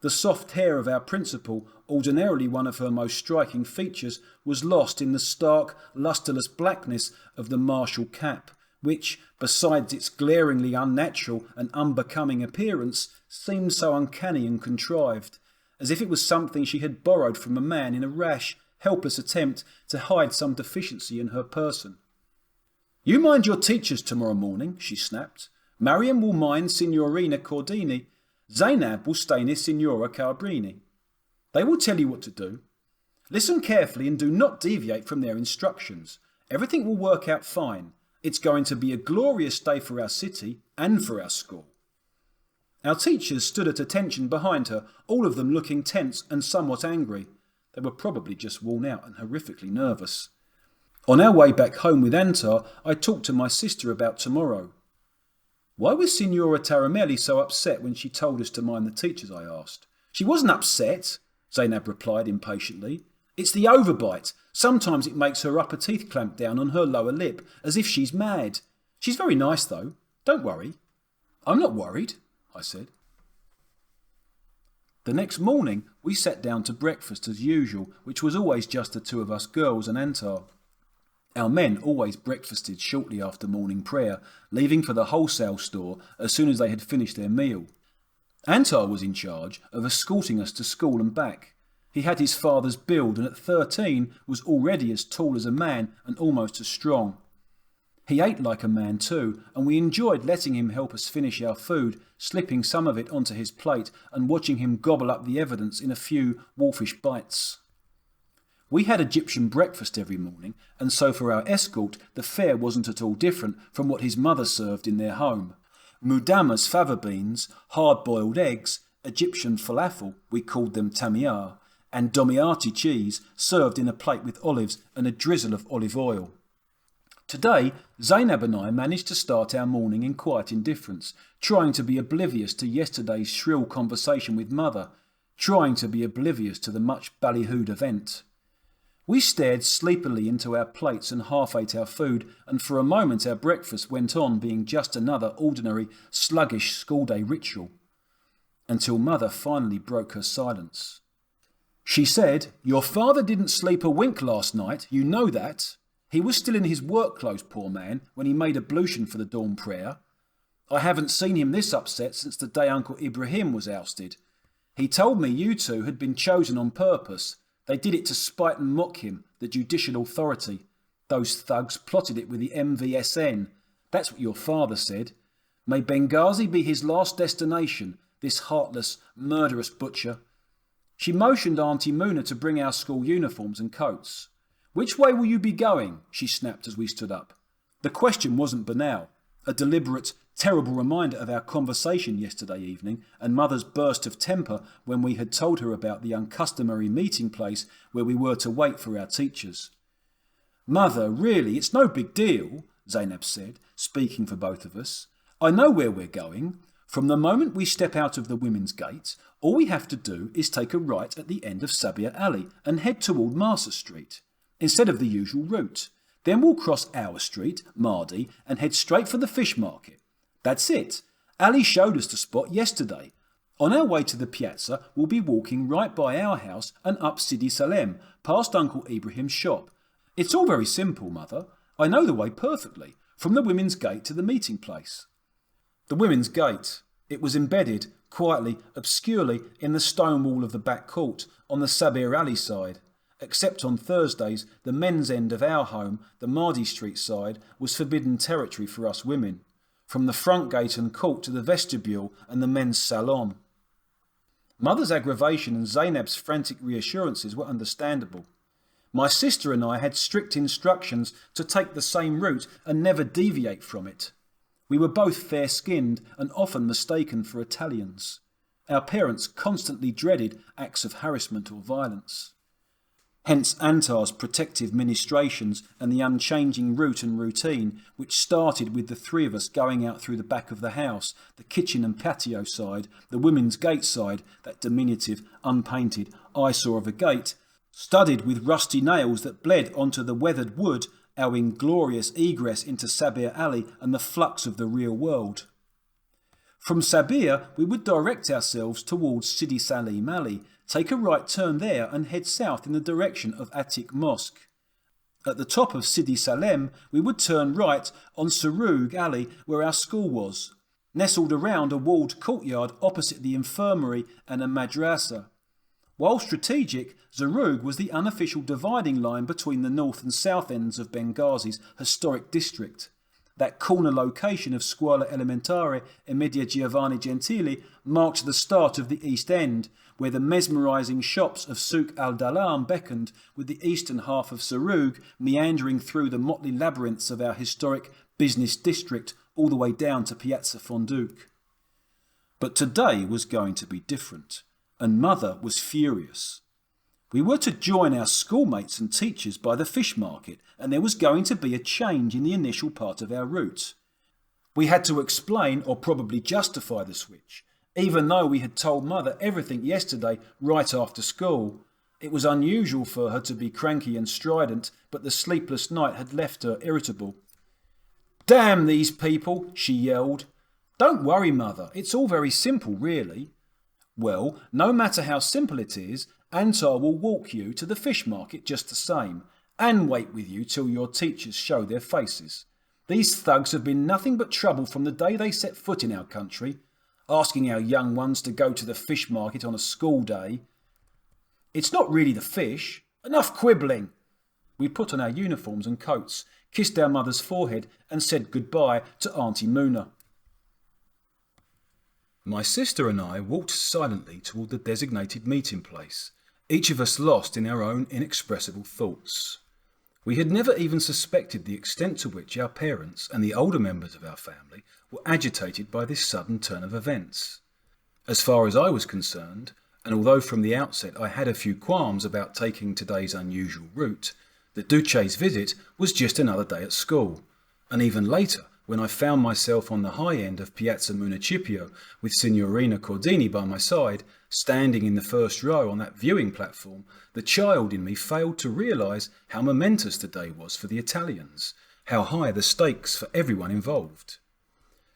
[SPEAKER 1] The soft hair of our principal, ordinarily one of her most striking features, was lost in the stark, lustreless blackness of the martial cap, which, besides its glaringly unnatural and unbecoming appearance, seemed so uncanny and contrived, as if it was something she had borrowed from a man in a rash, helpless attempt to hide some deficiency in her person. "You mind your teachers tomorrow morning," she snapped. "Mariam will mind Signorina Cordini. Zainab will stay near Signora Carbrini. They will tell you what to do. Listen carefully and do not deviate from their instructions. Everything will work out fine. It's going to be a glorious day for our city and for our school." Our teachers stood at attention behind her, all of them looking tense and somewhat angry. They were probably just worn out and horrifically nervous. On our way back home with Antar, I talked to my sister about tomorrow. "Why was Signora Taramelli so upset when she told us to mind the teachers?" I asked. "She wasn't upset," Zainab replied impatiently. "It's the overbite. Sometimes it makes her upper teeth clamp down on her lower lip, as if she's mad. She's very nice, though. Don't worry." "I'm not worried," I said. The next morning, we sat down to breakfast as usual, which was always just the 2 of us girls and Antar. Our men always breakfasted shortly after morning prayer, leaving for the wholesale store as soon as they had finished their meal. Antar was in charge of escorting us to school and back. He had his father's build and at 13 was already as tall as a man and almost as strong. He ate like a man too, and we enjoyed letting him help us finish our food, slipping some of it onto his plate and watching him gobble up the evidence in a few wolfish bites. We had Egyptian breakfast every morning, and so for our escort the fare wasn't at all different from what his mother served in their home. Mudama's fava beans, hard-boiled eggs, Egyptian falafel, we called them tamiyar, and domiati cheese served in a plate with olives and a drizzle of olive oil. Today, Zainab and I managed to start our morning in quiet indifference, trying to be oblivious to yesterday's shrill conversation with Mother, trying to be oblivious to the much ballyhooed event. We stared sleepily into our plates and half ate our food, and for a moment our breakfast went on being just another ordinary, sluggish school-day ritual. Until Mother finally broke her silence. She said, "Your father didn't sleep a wink last night, you know that. He was still in his work clothes, poor man, when he made ablution for the dawn prayer. I haven't seen him this upset since the day Uncle Ibrahim was ousted. He told me you 2 had been chosen on purpose, They did it to spite and mock him, the judicial authority. Those thugs plotted it with the MVSN. That's what your father said. May Benghazi be his last destination, this heartless, murderous butcher. She motioned Auntie Muna to bring our school uniforms and coats. Which way will you be going? She snapped as we stood up. The question wasn't banal. A deliberate, terrible reminder of our conversation yesterday evening and Mother's burst of temper when we had told her about the uncustomary meeting place where we were to wait for our teachers. Mother, really, it's no big deal, Zainab said, speaking for both of us. I know where we're going. From the moment we step out of the women's gate, all we have to do is take a right at the end of Sabia Alley and head toward Marsa Street, instead of the usual route. Then we'll cross our street, Mardi, and head straight for the fish market. That's it. Ali showed us the spot yesterday. On our way to the piazza, we'll be walking right by our house and up Sidi Salem, past Uncle Ibrahim's shop. It's all very simple, Mother. I know the way perfectly, from the women's gate to the meeting place. The women's gate. It was embedded, quietly, obscurely, in the stone wall of the back court, on the Sabir Ali side. Except on Thursdays, the men's end of our home, the Mardi Street side, was forbidden territory for us women. From the front gate and court to the vestibule and the men's salon. Mother's aggravation and Zainab's frantic reassurances were understandable. My sister and I had strict instructions to take the same route and never deviate from it. We were both fair-skinned and often mistaken for Italians. Our parents constantly dreaded acts of harassment or violence. Hence Antar's protective ministrations and the unchanging route and routine, which started with the three of us going out through the back of the house, the kitchen and patio side, the women's gate side, that diminutive, unpainted eyesore of a gate, studded with rusty nails that bled onto the weathered wood, our inglorious egress into Sabir Alley and the flux of the real world. From Sabir, we would direct ourselves towards Sidi Salim Alley, take a right turn there and head south in the direction of Atik Mosque. At the top of Sidi Salem, we would turn right on Sarug Alley where our school was, nestled around a walled courtyard opposite the infirmary and a madrasa. While strategic, Zarug was the unofficial dividing line between the north and south ends of Benghazi's historic district. That corner location of Scuola Elementare Emilia Giovanni Gentili marked the start of the East End, where the mesmerising shops of Souk al-Dalam beckoned, with the eastern half of Sarug meandering through the motley labyrinths of our historic business district all the way down to Piazza Fonduc. But today was going to be different, and Mother was furious. We were to join our schoolmates and teachers by the fish market, and there was going to be a change in the initial part of our route. We had to explain or probably justify the switch, even though we had told Mother everything yesterday right after school. It was unusual for her to be cranky and strident, but the sleepless night had left her irritable. "Damn these people!" she yelled. "Don't worry, Mother, it's all very simple, really." "Well, no matter how simple it is, Antar will walk you to the fish market just the same, and wait with you till your teachers show their faces. These thugs have been nothing but trouble from the day they set foot in our country, asking our young ones to go to the fish market on a school day. It's not really the fish. Enough quibbling." We put on our uniforms and coats, kissed our mother's forehead and said goodbye to Auntie Muna. My sister and I walked silently toward the designated meeting place, each of us lost in our own inexpressible thoughts. We had never even suspected the extent to which our parents and the older members of our family were agitated by this sudden turn of events. As far as I was concerned, and although from the outset I had a few qualms about taking today's unusual route, the Duce's visit was just another day at school, and even later, when I found myself on the high end of Piazza Municipio with Signorina Cordini by my side, standing in the first row on that viewing platform, the child in me failed to realise how momentous the day was for the Italians, how high the stakes for everyone involved.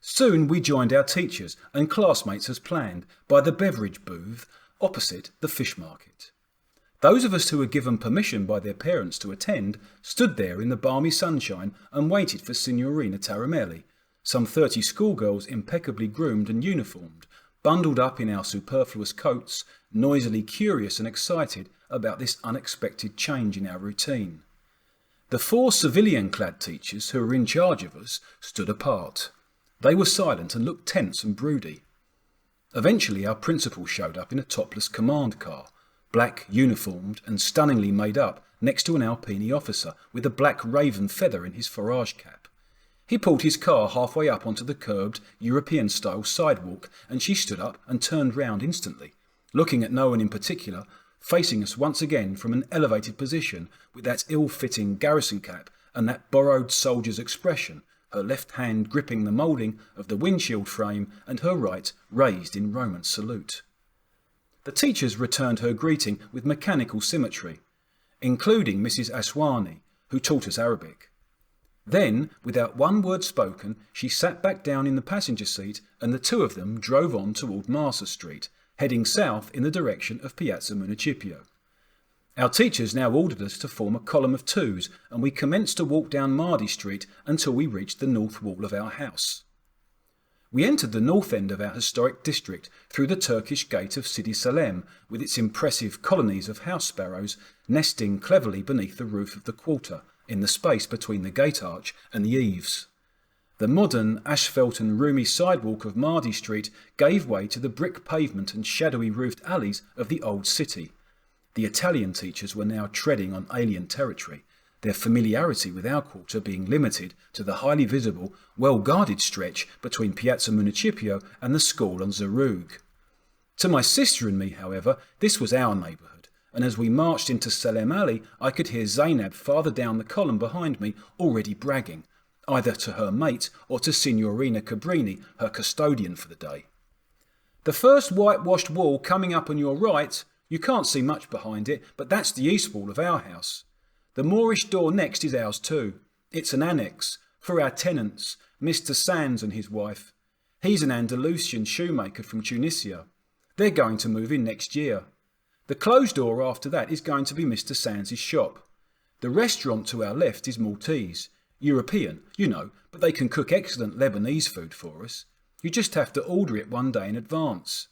[SPEAKER 1] Soon we joined our teachers and classmates as planned by the beverage booth opposite the fish market. Those of us who were given permission by their parents to attend stood there in the balmy sunshine and waited for Signorina Taramelli, some 30 schoolgirls impeccably groomed and uniformed, bundled up in our superfluous coats, noisily curious and excited about this unexpected change in our routine. The 4 civilian-clad teachers who were in charge of us stood apart. They were silent and looked tense and broody. Eventually our principal showed up in a topless command car, black uniformed and stunningly made up, next to an Alpini officer with a black raven feather in his forage cap. He pulled his car halfway up onto the curbed, European-style sidewalk, and she stood up and turned round instantly, looking at no one in particular, facing us once again from an elevated position with that ill-fitting garrison cap and that borrowed soldier's expression, her left hand gripping the moulding of the windshield frame and her right raised in Roman salute. The teachers returned her greeting with mechanical symmetry, including Mrs. Aswani, who taught us Arabic. Then, without one word spoken, she sat back down in the passenger seat and the 2 of them drove on toward Marsa Street, heading south in the direction of Piazza Municipio. Our teachers now ordered us to form a column of 2s, and we commenced to walk down Mardi Street until we reached the north wall of our house. We entered the north end of our historic district through the Turkish gate of Sidi Salem, with its impressive colonies of house sparrows nesting cleverly beneath the roof of the quarter, in the space between the gate arch and the eaves. The modern, asphalt and roomy sidewalk of Mardi Street gave way to the brick pavement and shadowy roofed alleys of the old city. The Italian teachers were now treading on alien territory, their familiarity with our quarter being limited to the highly visible, well-guarded stretch between Piazza Municipio and the school on Zarug. To my sister and me, however, this was our neighbourhood, and as we marched into Salem Alley, I could hear Zainab farther down the column behind me already bragging, either to her mate or to Signorina Cabrini, her custodian for the day. "The first whitewashed wall coming up on your right, you can't see much behind it, but that's the east wall of our house. The Moorish door next is ours too. It's an annex, for our tenants, Mr. Sands and his wife. He's an Andalusian shoemaker from Tunisia. They're going to move in next year. The closed door after that is going to be Mr. Sands' shop. The restaurant to our left is Maltese. European, you know, but they can cook excellent Lebanese food for us. You just have to order it one day in advance.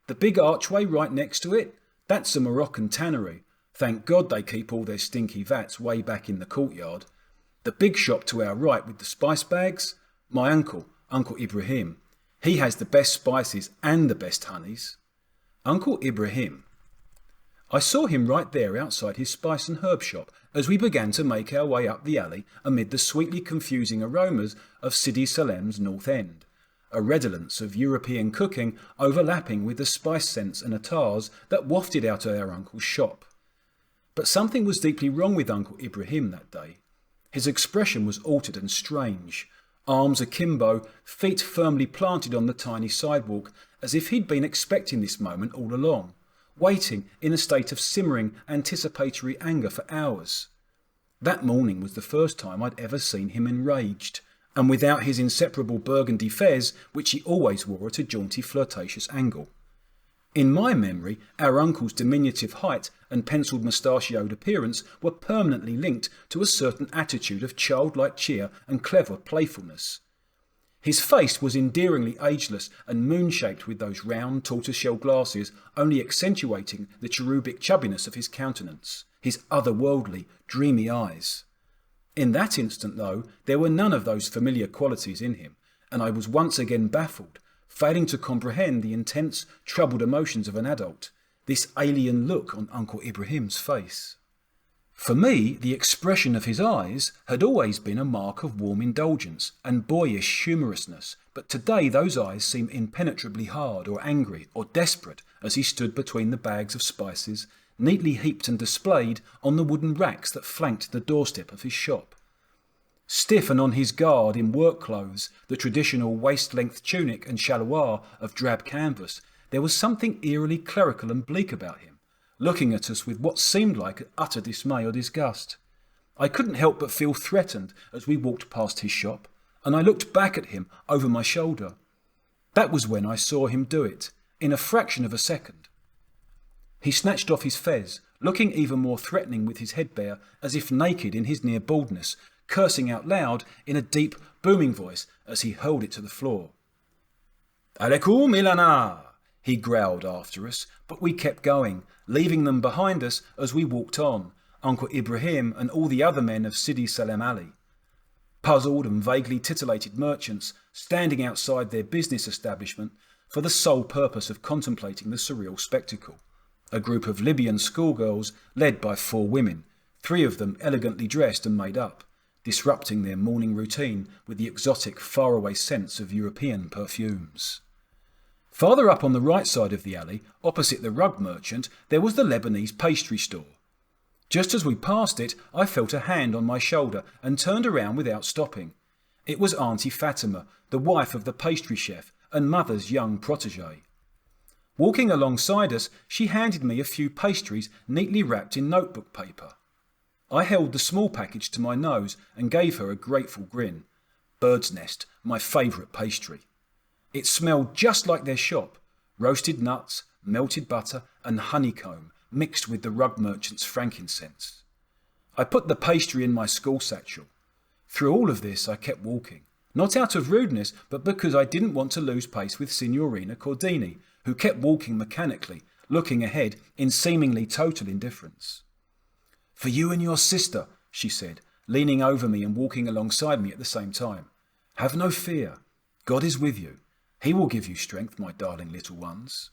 [SPEAKER 1] The big archway right next to it, that's a Moroccan tannery. Thank God they keep all their stinky vats way back in the courtyard. The big shop to our right with the spice bags, my uncle, Uncle Ibrahim. He has the best spices and the best honeys. Uncle Ibrahim. I saw him right there outside his spice and herb shop as we began to make our way up the alley amid the sweetly confusing aromas of Sidi Salem's north end, a redolence of European cooking overlapping with the spice scents and attars that wafted out of our uncle's shop. But something was deeply wrong with Uncle Ibrahim that day. His expression was altered and strange, arms akimbo, feet firmly planted on the tiny sidewalk, as if he'd been expecting this moment all along, waiting in a state of simmering, anticipatory anger for hours. That morning was the first time I'd ever seen him enraged, and without his inseparable burgundy fez, which he always wore at a jaunty, flirtatious angle. In my memory, our uncle's diminutive height and penciled mustachioed appearance were permanently linked to a certain attitude of childlike cheer and clever playfulness. His face was endearingly ageless and moon-shaped with those round tortoiseshell glasses only accentuating the cherubic chubbiness of his countenance, his otherworldly, dreamy eyes. In that instant, though, there were none of those familiar qualities in him, and I was once again baffled, failing to comprehend the intense, troubled emotions of an adult, this alien look on Uncle Ibrahim's face. For me, the expression of his eyes had always been a mark of warm indulgence and boyish humorousness, but today those eyes seemed impenetrably hard or angry or desperate as he stood between the bags of spices, neatly heaped and displayed on the wooden racks that flanked the doorstep of his shop. Stiff and on his guard in work clothes, the traditional waist-length tunic and shalwar of drab canvas, there was something eerily clerical and bleak about him, looking at us with what seemed like utter dismay or disgust. I couldn't help but feel threatened as we walked past his shop, and I looked back at him over my shoulder. That was when I saw him do it, in a fraction of a second. He snatched off his fez, looking even more threatening with his head bare, as if naked in his near baldness, cursing out loud in a deep, booming voice as he hurled it to the floor. "Alekum ilana! he growled after us, but we kept going, leaving them behind us as we walked on, Uncle Ibrahim and all the other men of Sidi Salem Alley. Puzzled and vaguely titillated merchants standing outside their business establishment for the sole purpose of contemplating the surreal spectacle. A group of Libyan schoolgirls led by 4 women, 3 of them elegantly dressed and made up, disrupting their morning routine with the exotic faraway scents of European perfumes. Farther up on the right side of the alley, opposite the rug merchant, there was the Lebanese pastry store. Just as we passed it, I felt a hand on my shoulder and turned around without stopping. It was Auntie Fatima, the wife of the pastry chef and mother's young protégé. Walking alongside us, she handed me a few pastries neatly wrapped in notebook paper. I held the small package to my nose and gave her a grateful grin. Bird's nest, my favourite pastry. It smelled just like their shop, roasted nuts, melted butter and honeycomb mixed with the rug merchant's frankincense. I put the pastry in my school satchel. Through all of this I kept walking, not out of rudeness, but because I didn't want to lose pace with Signorina Cordini, who kept walking mechanically, looking ahead in seemingly total indifference. "For you and your sister," she said, leaning over me and walking alongside me at the same time. "Have no fear. God is with you. He will give you strength, my darling little ones."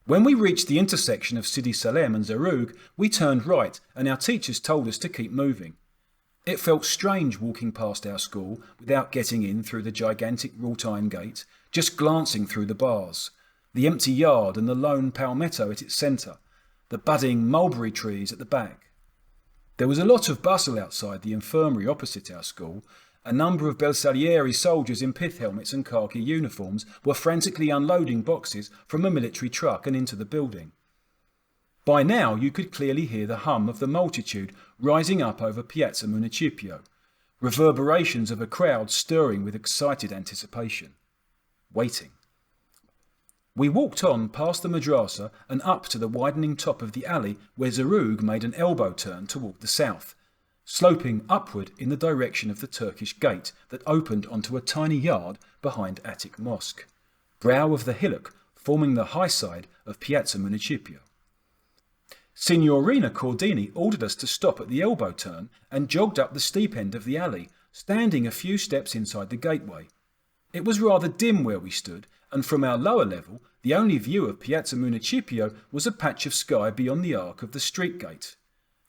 [SPEAKER 1] When we reached the intersection of Sidi Salem and Zaroug, we turned right and our teachers told us to keep moving. It felt strange walking past our school without getting in through the gigantic wrought iron gate, just glancing through the bars, the empty yard and the lone palmetto at its centre, the budding mulberry trees at the back. There was a lot of bustle outside the infirmary opposite our school. A number of Bersaglieri soldiers in pith helmets and khaki uniforms were frantically unloading boxes from a military truck and into the building. By now you could clearly hear the hum of the multitude rising up over Piazza Municipio, reverberations of a crowd stirring with excited anticipation. Waiting. We walked on past the madrasa and up to the widening top of the alley where Zaroug made an elbow turn toward the south, sloping upward in the direction of the Turkish gate that opened onto a tiny yard behind Attic Mosque, brow of the hillock forming the high side of Piazza Municipio. Signorina Cordini ordered us to stop at the elbow turn and jogged up the steep end of the alley, standing a few steps inside the gateway. It was rather dim where we stood, and from our lower level, the only view of Piazza Municipio was a patch of sky beyond the arc of the street gate.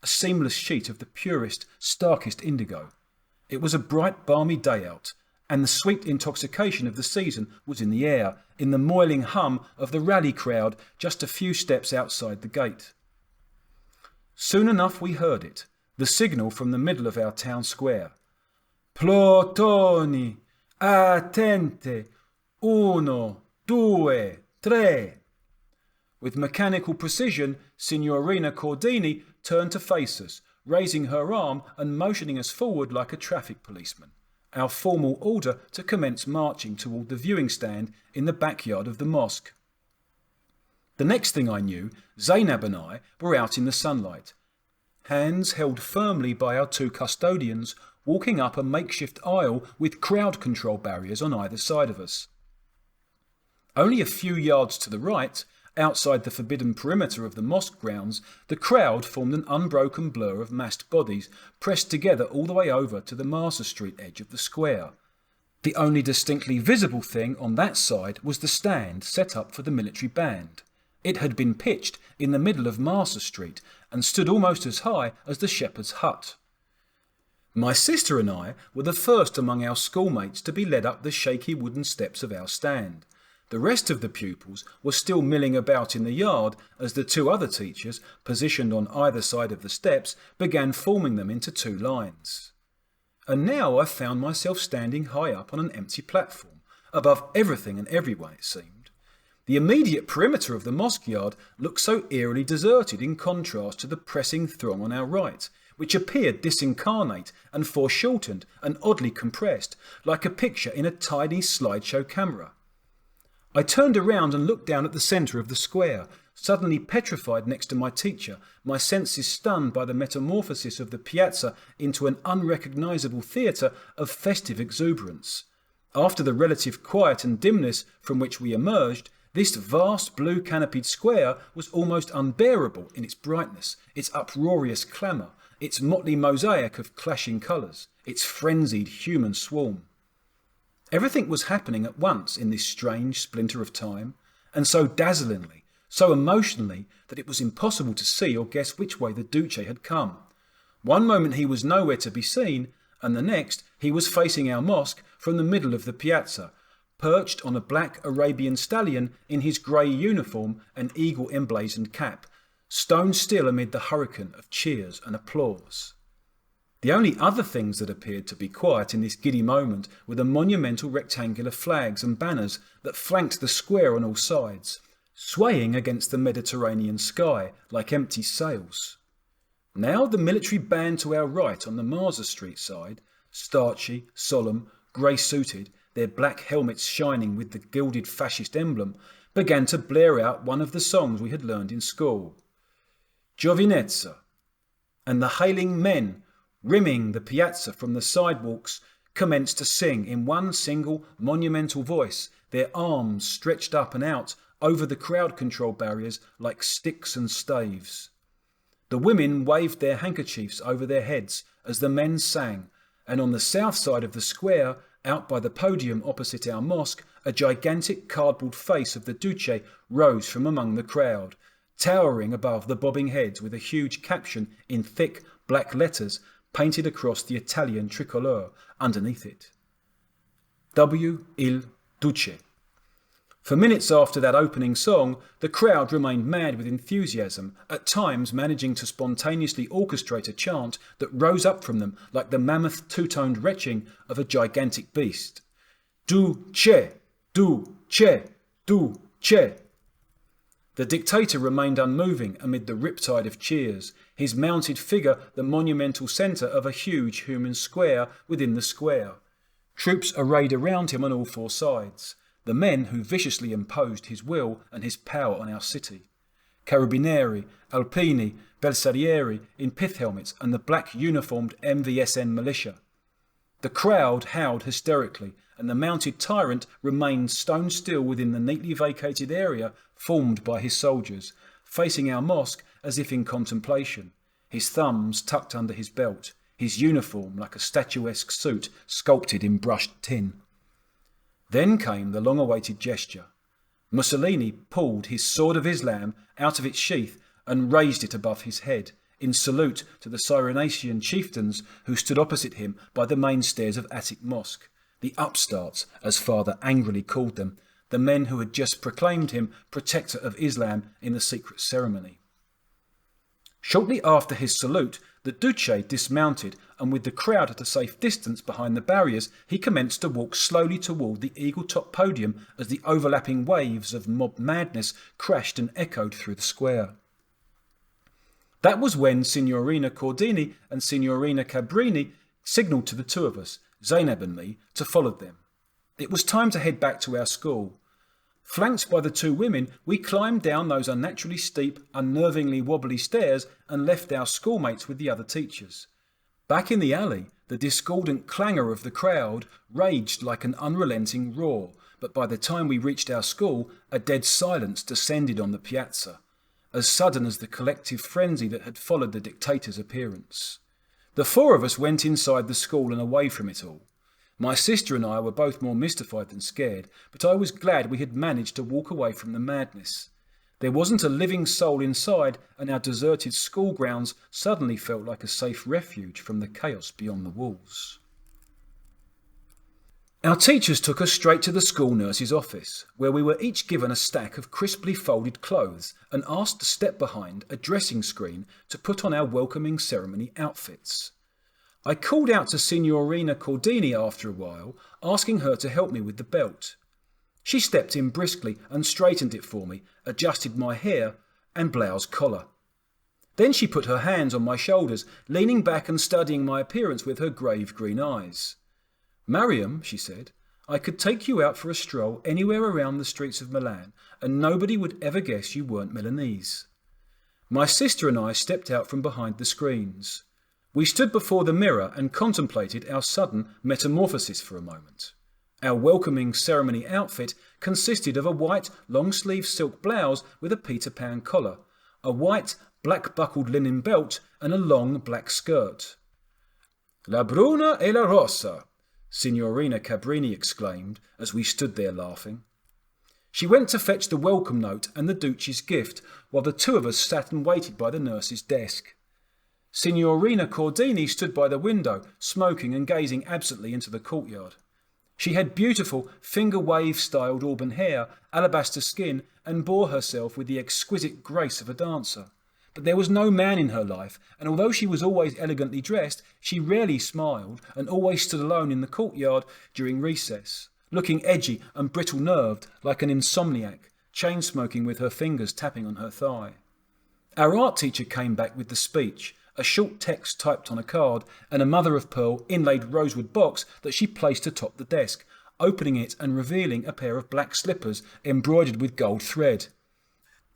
[SPEAKER 1] A seamless sheet of the purest, starkest indigo. It was a bright, balmy day out, and the sweet intoxication of the season was in the air, in the moiling hum of the rally crowd just a few steps outside the gate. Soon enough we heard it, the signal from the middle of our town square. "Plotoni, attente, 1, 2, 3. With mechanical precision, Signorina Cordini turned to face us, raising her arm and motioning us forward like a traffic policeman, our formal order to commence marching toward the viewing stand in the backyard of the mosque. The next thing I knew, Zainab and I were out in the sunlight, hands held firmly by our 2 custodians, walking up a makeshift aisle with crowd control barriers on either side of us. Only a few yards to the right, outside the forbidden perimeter of the mosque grounds, the crowd formed an unbroken blur of massed bodies pressed together all the way over to the Marsa Street edge of the square. The only distinctly visible thing on that side was the stand set up for the military band. It had been pitched in the middle of Marsa Street and stood almost as high as the shepherd's hut. My sister and I were the first among our schoolmates to be led up the shaky wooden steps of our stand. The rest of the pupils were still milling about in the yard as the 2 other teachers, positioned on either side of the steps, began forming them into 2 lines. And now I found myself standing high up on an empty platform, above everything and everyone it seemed. The immediate perimeter of the mosque yard looked so eerily deserted in contrast to the pressing throng on our right, which appeared disincarnate and foreshortened and oddly compressed, like a picture in a tiny slideshow camera. I turned around and looked down at the centre of the square, suddenly petrified next to my teacher, my senses stunned by the metamorphosis of the piazza into an unrecognisable theatre of festive exuberance. After the relative quiet and dimness from which we emerged, This vast blue canopied square was almost unbearable in its brightness, its uproarious clamour, its motley mosaic of clashing colours, its frenzied human swarm. Everything was happening at once in this strange splinter of time, and so dazzlingly, so emotionally, that it was impossible to see or guess which way the Duce had come. One moment he was nowhere to be seen, and the next he was facing our mosque from the middle of the piazza, perched on a black Arabian stallion in his grey uniform and eagle emblazoned cap, stone still amid the hurricane of cheers and applause. The only other things that appeared to be quiet in this giddy moment were the monumental rectangular flags and banners that flanked the square on all sides, swaying against the Mediterranean sky like empty sails. Now the military band to our right on the Marsa Street side, starchy, solemn, grey-suited, their black helmets shining with the gilded fascist emblem, began to blare out one of the songs we had learned in school. Giovinezza. And the hailing men, rimming the piazza from the sidewalks, commenced to sing in one single monumental voice, their arms stretched up and out over the crowd control barriers like sticks and staves. The women waved their handkerchiefs over their heads as the men sang, and on the south side of the square, out by the podium opposite our mosque, a gigantic cardboard face of the Duce rose from among the crowd, towering above the bobbing heads with a huge caption in thick black letters painted across the Italian tricolour underneath it. W. il Duce. For minutes after that opening song, the crowd remained mad with enthusiasm, at times managing to spontaneously orchestrate a chant that rose up from them like the mammoth two-toned retching of a gigantic beast. Duce, Duce, Duce. The dictator remained unmoving amid the riptide of cheers, his mounted figure the monumental centre of a huge human square within the square. Troops arrayed around him on all four sides, the men who viciously imposed his will and his power on our city. Carabinieri, Alpini, Bersaglieri in pith helmets and the black uniformed MVSN militia. The crowd howled hysterically, and the mounted tyrant remained stone still within the neatly vacated area formed by his soldiers, facing our mosque as if in contemplation, his thumbs tucked under his belt, his uniform like a statuesque suit sculpted in brushed tin. Then came the long-awaited gesture. Mussolini pulled his sword of Islam out of its sheath and raised it above his head, in salute to the Cyrenaican chieftains who stood opposite him by the main stairs of Attic Mosque, the upstarts, as father angrily called them, the men who had just proclaimed him protector of Islam in the secret ceremony. Shortly after his salute, the Duce dismounted, and with the crowd at a safe distance behind the barriers, he commenced to walk slowly toward the eagle-top podium as the overlapping waves of mob madness crashed and echoed through the square. That was when Signorina Cordini and Signorina Cabrini signalled to the two of us, Zainab and me, to follow them. It was time to head back to our school. Flanked by the two women, we climbed down those unnaturally steep, unnervingly wobbly stairs and left our schoolmates with the other teachers. Back in the alley, the discordant clangor of the crowd raged like an unrelenting roar, but by the time we reached our school, a dead silence descended on the piazza, as sudden as the collective frenzy that had followed the dictator's appearance. The four of us went inside the school and away from it all. My sister and I were both more mystified than scared, but I was glad we had managed to walk away from the madness. There wasn't a living soul inside, and our deserted school grounds suddenly felt like a safe refuge from the chaos beyond the walls. Our teachers took us straight to the school nurse's office, where we were each given a stack of crisply folded clothes and asked to step behind a dressing screen to put on our welcoming ceremony outfits. I called out to Signorina Cordini after a while, asking her to help me with the belt. She stepped in briskly and straightened it for me, adjusted my hair and blouse collar. Then she put her hands on my shoulders, leaning back and studying my appearance with her grave green eyes. "Mariam," she said, "I could take you out for a stroll anywhere around the streets of Milan, and nobody would ever guess you weren't Milanese." My sister and I stepped out from behind the screens. We stood before the mirror and contemplated our sudden metamorphosis for a moment. Our welcoming ceremony outfit consisted of a white long-sleeve silk blouse with a Peter Pan collar, a white black-buckled linen belt and a long black skirt. "La bruna e la rossa," Signorina Cabrini exclaimed as we stood there laughing. She went to fetch the welcome note and the Duce's gift, while the two of us sat and waited by the nurse's desk. Signorina Cordini stood by the window, smoking and gazing absently into the courtyard. She had beautiful, finger-wave-styled auburn hair, alabaster skin, and bore herself with the exquisite grace of a dancer. But there was no man in her life, and although she was always elegantly dressed, she rarely smiled and always stood alone in the courtyard during recess, looking edgy and brittle-nerved like an insomniac, chain-smoking with her fingers tapping on her thigh. Our art teacher came back with the speech, a short text typed on a card, and a mother-of-pearl inlaid rosewood box that she placed atop the desk, opening it and revealing a pair of black slippers embroidered with gold thread.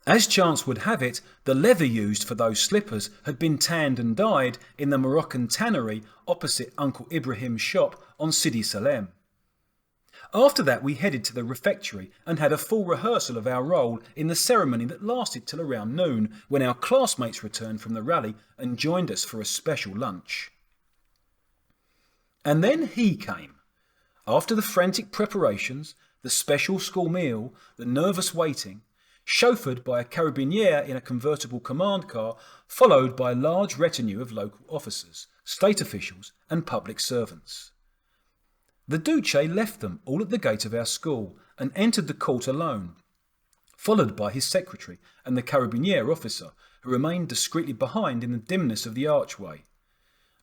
[SPEAKER 1] As chance would have it, the leather used for those slippers had been tanned and dyed in the Moroccan tannery opposite Uncle Ibrahim's shop on Sidi Salem. After that we headed to the refectory and had a full rehearsal of our role in the ceremony that lasted till around noon, when our classmates returned from the rally and joined us for a special lunch. And then he came. After the frantic preparations, the special school meal, the nervous waiting, chauffeured by a carabiniere in a convertible command car, followed by a large retinue of local officers, state officials and public servants. The Duce left them all at the gate of our school and entered the court alone, followed by his secretary and the carabiniere officer, who remained discreetly behind in the dimness of the archway.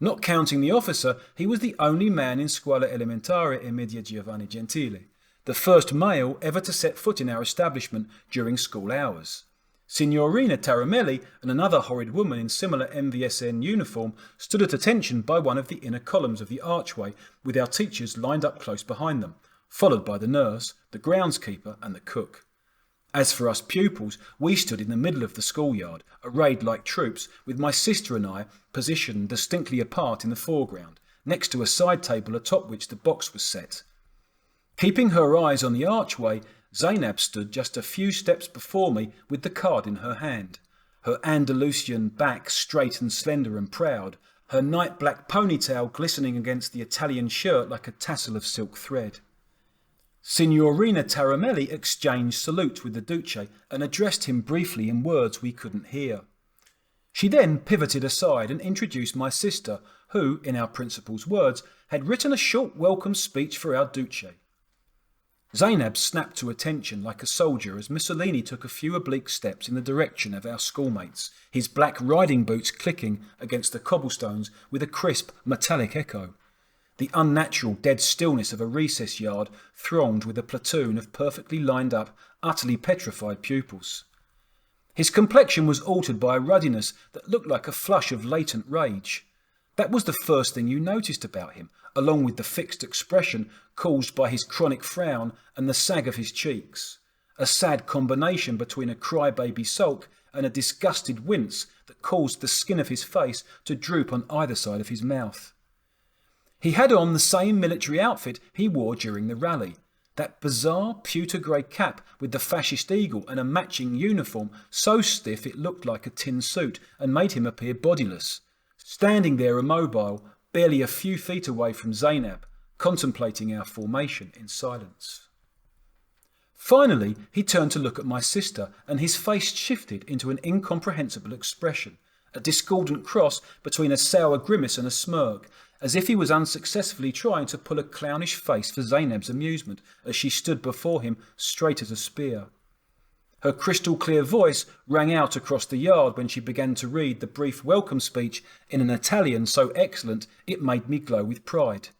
[SPEAKER 1] Not counting the officer, he was the only man in Scuola Elementare e Media Giovanni Gentile, the first male ever to set foot in our establishment during school hours. Signorina Taramelli and another horrid woman in similar MVSN uniform stood at attention by one of the inner columns of the archway, with our teachers lined up close behind them, followed by the nurse, the groundskeeper and the cook. As for us pupils, we stood in the middle of the schoolyard, arrayed like troops, with my sister and I positioned distinctly apart in the foreground, next to a side table atop which the box was set. Keeping her eyes on the archway, Zainab stood just a few steps before me with the card in her hand, her Andalusian back straight and slender and proud, her night black ponytail glistening against the Italian shirt like a tassel of silk thread. Signorina Taramelli exchanged salutes with the Duce and addressed him briefly in words we couldn't hear. She then pivoted aside and introduced my sister, who, in our principal's words, had written a short welcome speech for our Duce. Zainab snapped to attention like a soldier as Mussolini took a few oblique steps in the direction of our schoolmates, his black riding boots clicking against the cobblestones with a crisp, metallic echo. The unnatural dead stillness of a recess yard thronged with a platoon of perfectly lined up, utterly petrified pupils. His complexion was altered by a ruddiness that looked like a flush of latent rage. That was the first thing you noticed about him, along with the fixed expression caused by his chronic frown and the sag of his cheeks, a sad combination between a crybaby sulk and a disgusted wince that caused the skin of his face to droop on either side of his mouth. He had on the same military outfit he wore during the rally, that bizarre pewter grey cap with the fascist eagle and a matching uniform so stiff it looked like a tin suit and made him appear bodiless, standing there immobile, barely a few feet away from Zainab, contemplating our formation in silence. Finally, he turned to look at my sister, and his face shifted into an incomprehensible expression, a discordant cross between a sour grimace and a smirk, as if he was unsuccessfully trying to pull a clownish face for Zainab's amusement as she stood before him straight as a spear. Her crystal-clear voice rang out across the yard when she began to read the brief welcome speech in an Italian so excellent it made me glow with pride.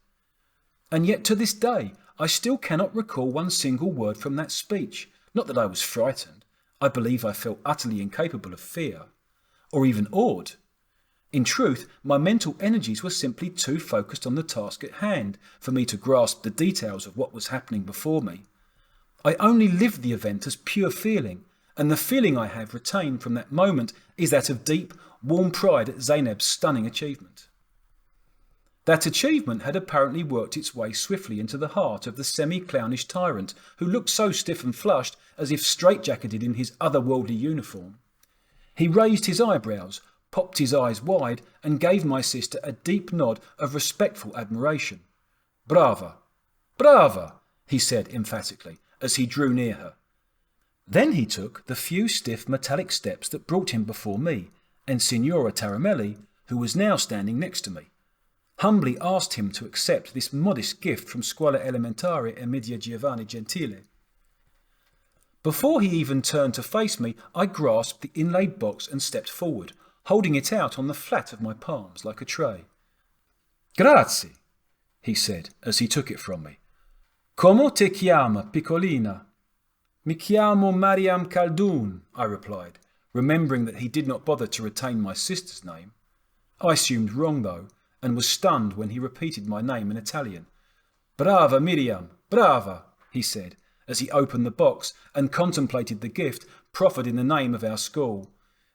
[SPEAKER 1] And yet to this day I still cannot recall one single word from that speech. Not that I was frightened. I believe I felt utterly incapable of fear, or even awed. In truth, my mental energies were simply too focused on the task at hand for me to grasp the details of what was happening before me. I only lived the event as pure feeling, and the feeling I have retained from that moment is that of deep, warm pride at Zainab's stunning achievement. That achievement had apparently worked its way swiftly into the heart of the semi-clownish tyrant who looked so stiff and flushed as if straitjacketed in his otherworldly uniform. He raised his eyebrows, popped his eyes wide, and gave my sister a deep nod of respectful admiration. "Brava! Brava!" he said emphatically, as he drew near her. Then he took the few stiff metallic steps that brought him before me, and Signora Taramelli, who was now standing next to me, humbly asked him to accept this modest gift from Scuola Elementare e Media Giovanni Gentile. Before he even turned to face me, I grasped the inlaid box and stepped forward, holding it out on the flat of my palms like a tray. "Grazie," he said as he took it from me. "Como te chiama, piccolina?" "Mi chiamo Mariam Khaldun," I replied, remembering that he did not bother to retain my sister's name. I assumed wrong, though, and was stunned when he repeated my name in Italian. "Brava, Miriam, brava," he said, as he opened the box and contemplated the gift proffered in the name of our school.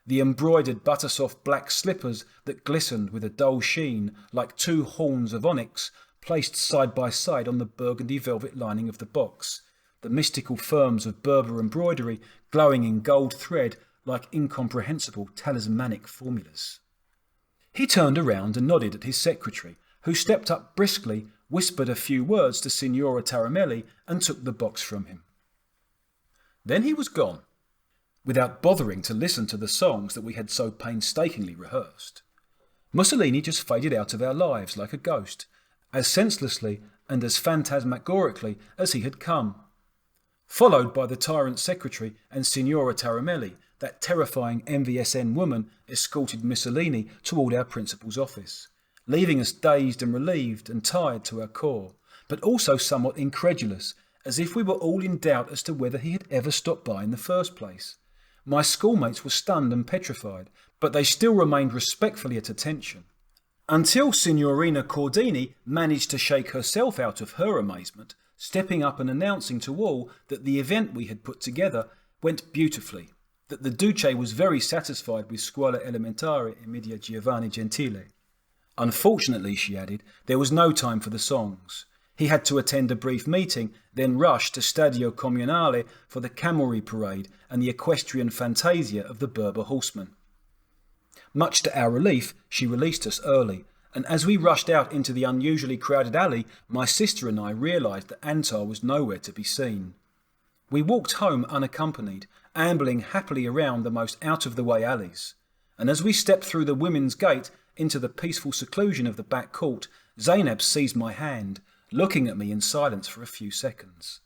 [SPEAKER 1] The embroidered butter-soft black slippers that glistened with a dull sheen like two horns of onyx placed side by side on the burgundy velvet lining of the box, the mystical firms of Berber embroidery glowing in gold thread like incomprehensible talismanic formulas. He turned around and nodded at his secretary, who stepped up briskly, whispered a few words to Signora Taramelli, and took the box from him. Then he was gone, without bothering to listen to the songs that we had so painstakingly rehearsed. Mussolini just faded out of our lives like a ghost, as senselessly and as phantasmagorically as he had come, followed by the tyrant secretary and Signora Taramelli. That terrifying MVSN woman escorted Mussolini toward our principal's office, leaving us dazed and relieved and tired to our core, but also somewhat incredulous, as if we were all in doubt as to whether he had ever stopped by in the first place. My schoolmates were stunned and petrified, but they still remained respectfully at attention, until Signorina Cordini managed to shake herself out of her amazement, stepping up and announcing to all that the event we had put together went beautifully, that the Duce was very satisfied with Scuola Elementare e Media Giovanni Gentile. Unfortunately, she added, there was no time for the songs. He had to attend a brief meeting, then rush to Stadio Comunale for the cavalry parade and the equestrian fantasia of the Berber horsemen. Much to our relief, she released us early, and as we rushed out into the unusually crowded alley, my sister and I realised that Antar was nowhere to be seen. We walked home unaccompanied, ambling happily around the most out-of-the-way alleys, and as we stepped through the women's gate into the peaceful seclusion of the back court, Zainab seized my hand, looking at me in silence for a few seconds.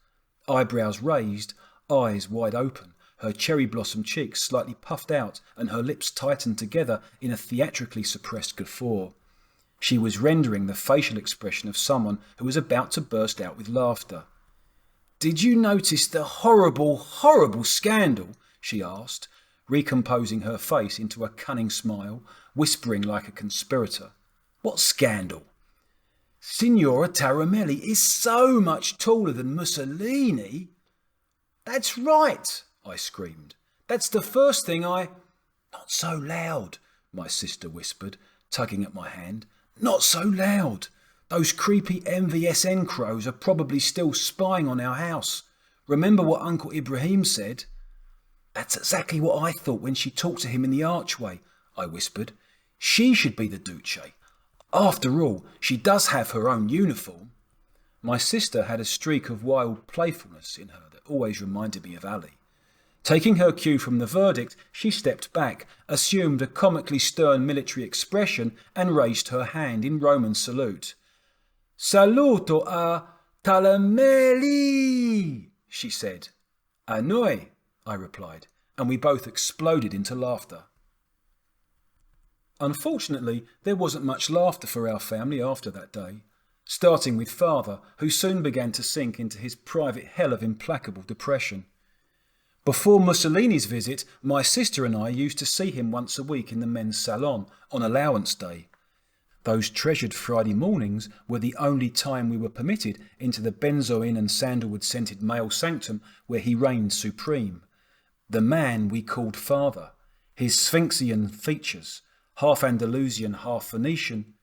[SPEAKER 1] Eyebrows raised, eyes wide open, her cherry-blossom cheeks slightly puffed out and her lips tightened together in a theatrically suppressed guffaw. She was rendering the facial expression of someone who was about to burst out with laughter. "Did you notice the horrible, horrible scandal?" she asked, recomposing her face into a cunning smile, whispering like a conspirator. "What scandal?" "Signora Taramelli is so much taller than Mussolini." "That's right," I screamed. "That's the first thing I—" "Not so loud," my sister whispered, tugging at my hand. "Not so loud. Those creepy MVSN crows are probably still spying on our house. Remember what Uncle Ibrahim said?" "That's exactly what I thought when she talked to him in the archway," I whispered. "She should be the Duce. After all, she does have her own uniform." My sister had a streak of wild playfulness in her that always reminded me of Ali. Taking her cue from the verdict, she stepped back, assumed a comically stern military expression, and raised her hand in Roman salute. "Saluto a Taramelli," she said. "A noi," I replied, and we both exploded into laughter. Unfortunately, there wasn't much laughter for our family after that day, starting with father, who soon began to sink into his private hell of implacable depression. Before Mussolini's visit, my sister and I used to see him once a week in the men's salon on allowance day. Those treasured Friday mornings were the only time we were permitted into the benzoin and sandalwood-scented male sanctum where he reigned supreme. The man we called father, his Sphinxian features, half Andalusian, half Phoenician,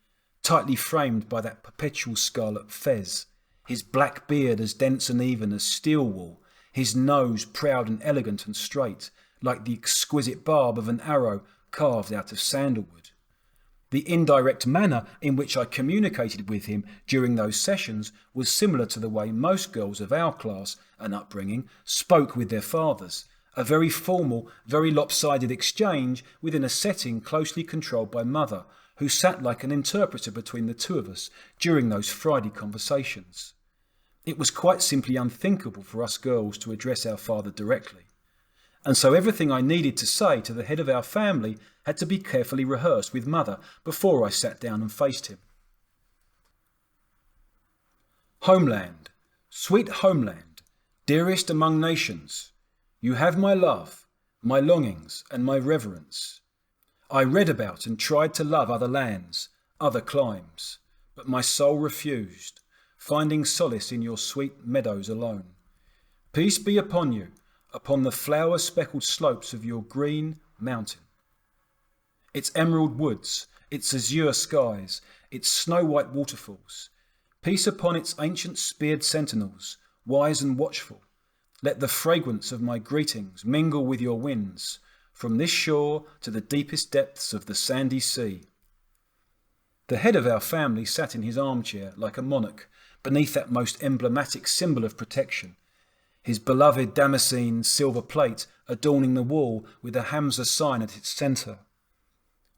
[SPEAKER 1] tightly framed by that perpetual scarlet fez, his black beard as dense and even as steel wool, his nose proud and elegant and straight, like the exquisite barb of an arrow carved out of sandalwood. The indirect manner in which I communicated with him during those sessions was similar to the way most girls of our class and upbringing spoke with their fathers, a very formal, very lopsided exchange within a setting closely controlled by mother, who sat like an interpreter between the two of us during those Friday conversations. It was quite simply unthinkable for us girls to address our father directly. And so everything I needed to say to the head of our family had to be carefully rehearsed with mother before I sat down and faced him. Homeland, sweet homeland, dearest among nations, you have my love, my longings, and my reverence. I read about and tried to love other lands, other climes, but my soul refused, finding solace in your sweet meadows alone. Peace be upon you, upon the flower-speckled slopes of your green mountain. Its emerald woods, its azure skies, its snow-white waterfalls. Peace upon its ancient speared sentinels, wise and watchful. Let the fragrance of my greetings mingle with your winds, from this shore to the deepest depths of the sandy sea. The head of our family sat in his armchair like a monarch, beneath that most emblematic symbol of protection, his beloved Damascene silver plate adorning the wall with a Hamza sign at its centre.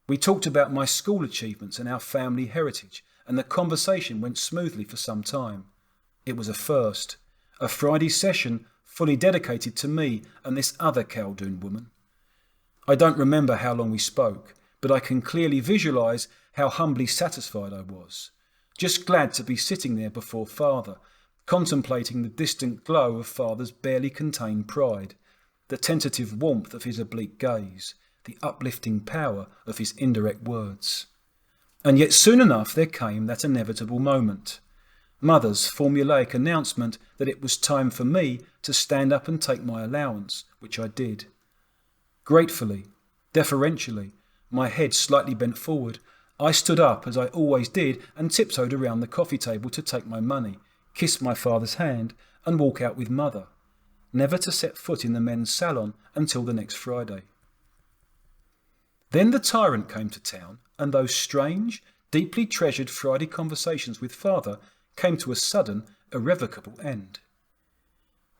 [SPEAKER 1] We talked about my school achievements and our family heritage, and the conversation went smoothly for some time. It was a first, a Friday session fully dedicated to me and this other Khaldoon woman. I don't remember how long we spoke, but I can clearly visualise how humbly satisfied I was, just glad to be sitting there before father, contemplating the distant glow of father's barely contained pride, the tentative warmth of his oblique gaze, the uplifting power of his indirect words. And yet soon enough there came that inevitable moment, mother's formulaic announcement that it was time for me to stand up and take my allowance, which I did. Gratefully, deferentially, my head slightly bent forward, I stood up as I always did and tiptoed around the coffee table to take my money, kiss my father's hand and walk out with mother, never to set foot in the men's salon until the next Friday. Then the tyrant came to town, and those strange, deeply treasured Friday conversations with father came to a sudden, irrevocable end.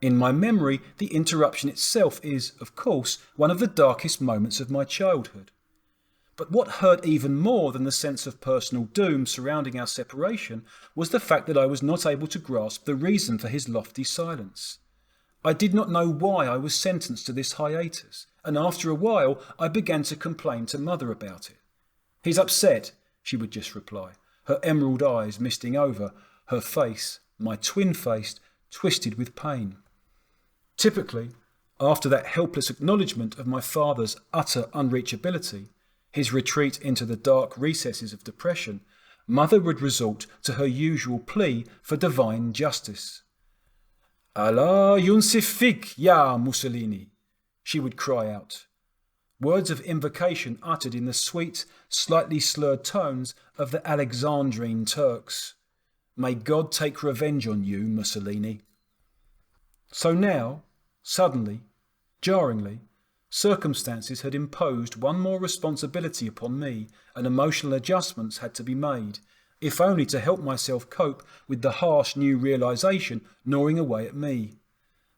[SPEAKER 1] In my memory, the interruption itself is, of course, one of the darkest moments of my childhood. But what hurt even more than the sense of personal doom surrounding our separation was the fact that I was not able to grasp the reason for his lofty silence. I did not know why I was sentenced to this hiatus, and after a while I began to complain to mother about it. "He's upset," she would just reply, her emerald eyes misting over, her face, my twin-faced, twisted with pain. Typically, after that helpless acknowledgement of my father's utter unreachability, his retreat into the dark recesses of depression, mother would resort to her usual plea for divine justice. "Allah yunsifik, ya Mussolini," she would cry out. Words of invocation uttered in the sweet, slightly slurred tones of the Alexandrine Turks. "May God take revenge on you, Mussolini." So now, suddenly, jarringly, circumstances had imposed one more responsibility upon me, and emotional adjustments had to be made, if only to help myself cope with the harsh new realisation gnawing away at me.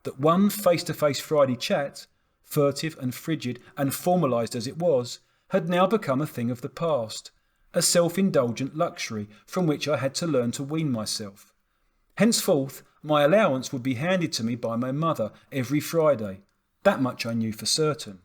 [SPEAKER 1] That one face-to-face Friday chat, furtive and frigid and formalised as it was, had now become a thing of the past, a self-indulgent luxury from which I had to learn to wean myself. Henceforth, my allowance would be handed to me by my mother every Friday. That much I knew for certain.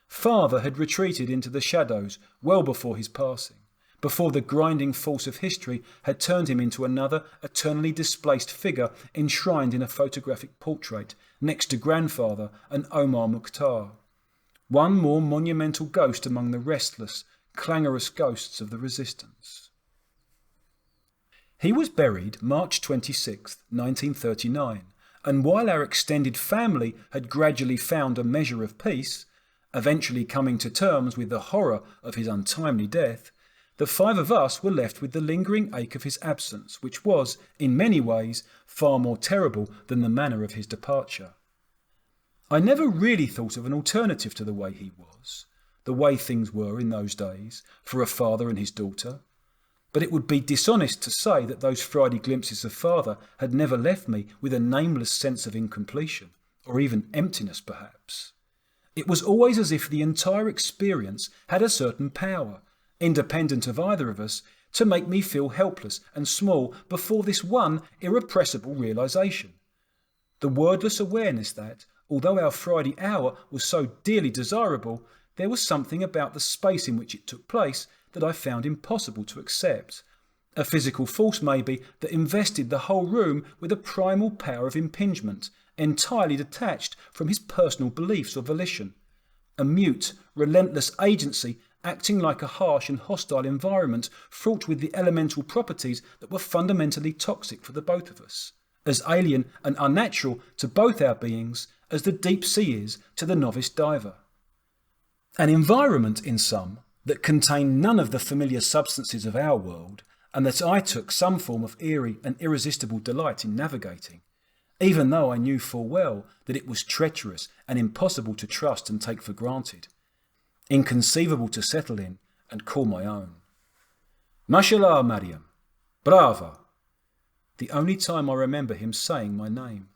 [SPEAKER 1] Father had retreated into the shadows well before his passing, before the grinding force of history had turned him into another eternally displaced figure enshrined in a photographic portrait next to grandfather and Omar Mukhtar. One more monumental ghost among the restless, clangorous ghosts of the resistance. He was buried March 26, 1939, and while our extended family had gradually found a measure of peace, eventually coming to terms with the horror of his untimely death, the 5 of us were left with the lingering ache of his absence, which was, in many ways, far more terrible than the manner of his departure. I never really thought of an alternative to the way he was, the way things were in those days, for a father and his daughter. But it would be dishonest to say that those Friday glimpses of father had never left me with a nameless sense of incompletion, or even emptiness perhaps. It was always as if the entire experience had a certain power, independent of either of us, to make me feel helpless and small before this one irrepressible realisation. The wordless awareness that, although our Friday hour was so dearly desirable, there was something about the space in which it took place that I found impossible to accept. A physical force, maybe, that invested the whole room with a primal power of impingement, entirely detached from his personal beliefs or volition. A mute, relentless agency acting like a harsh and hostile environment fraught with the elemental properties that were fundamentally toxic for the both of us, as alien and unnatural to both our beings as the deep sea is to the novice diver. An environment, in sum, that contained none of the familiar substances of our world, and that I took some form of eerie and irresistible delight in navigating, even though I knew full well that it was treacherous and impossible to trust and take for granted, inconceivable to settle in and call my own. Mashallah, Mariam. Brava. The only time I remember him saying my name.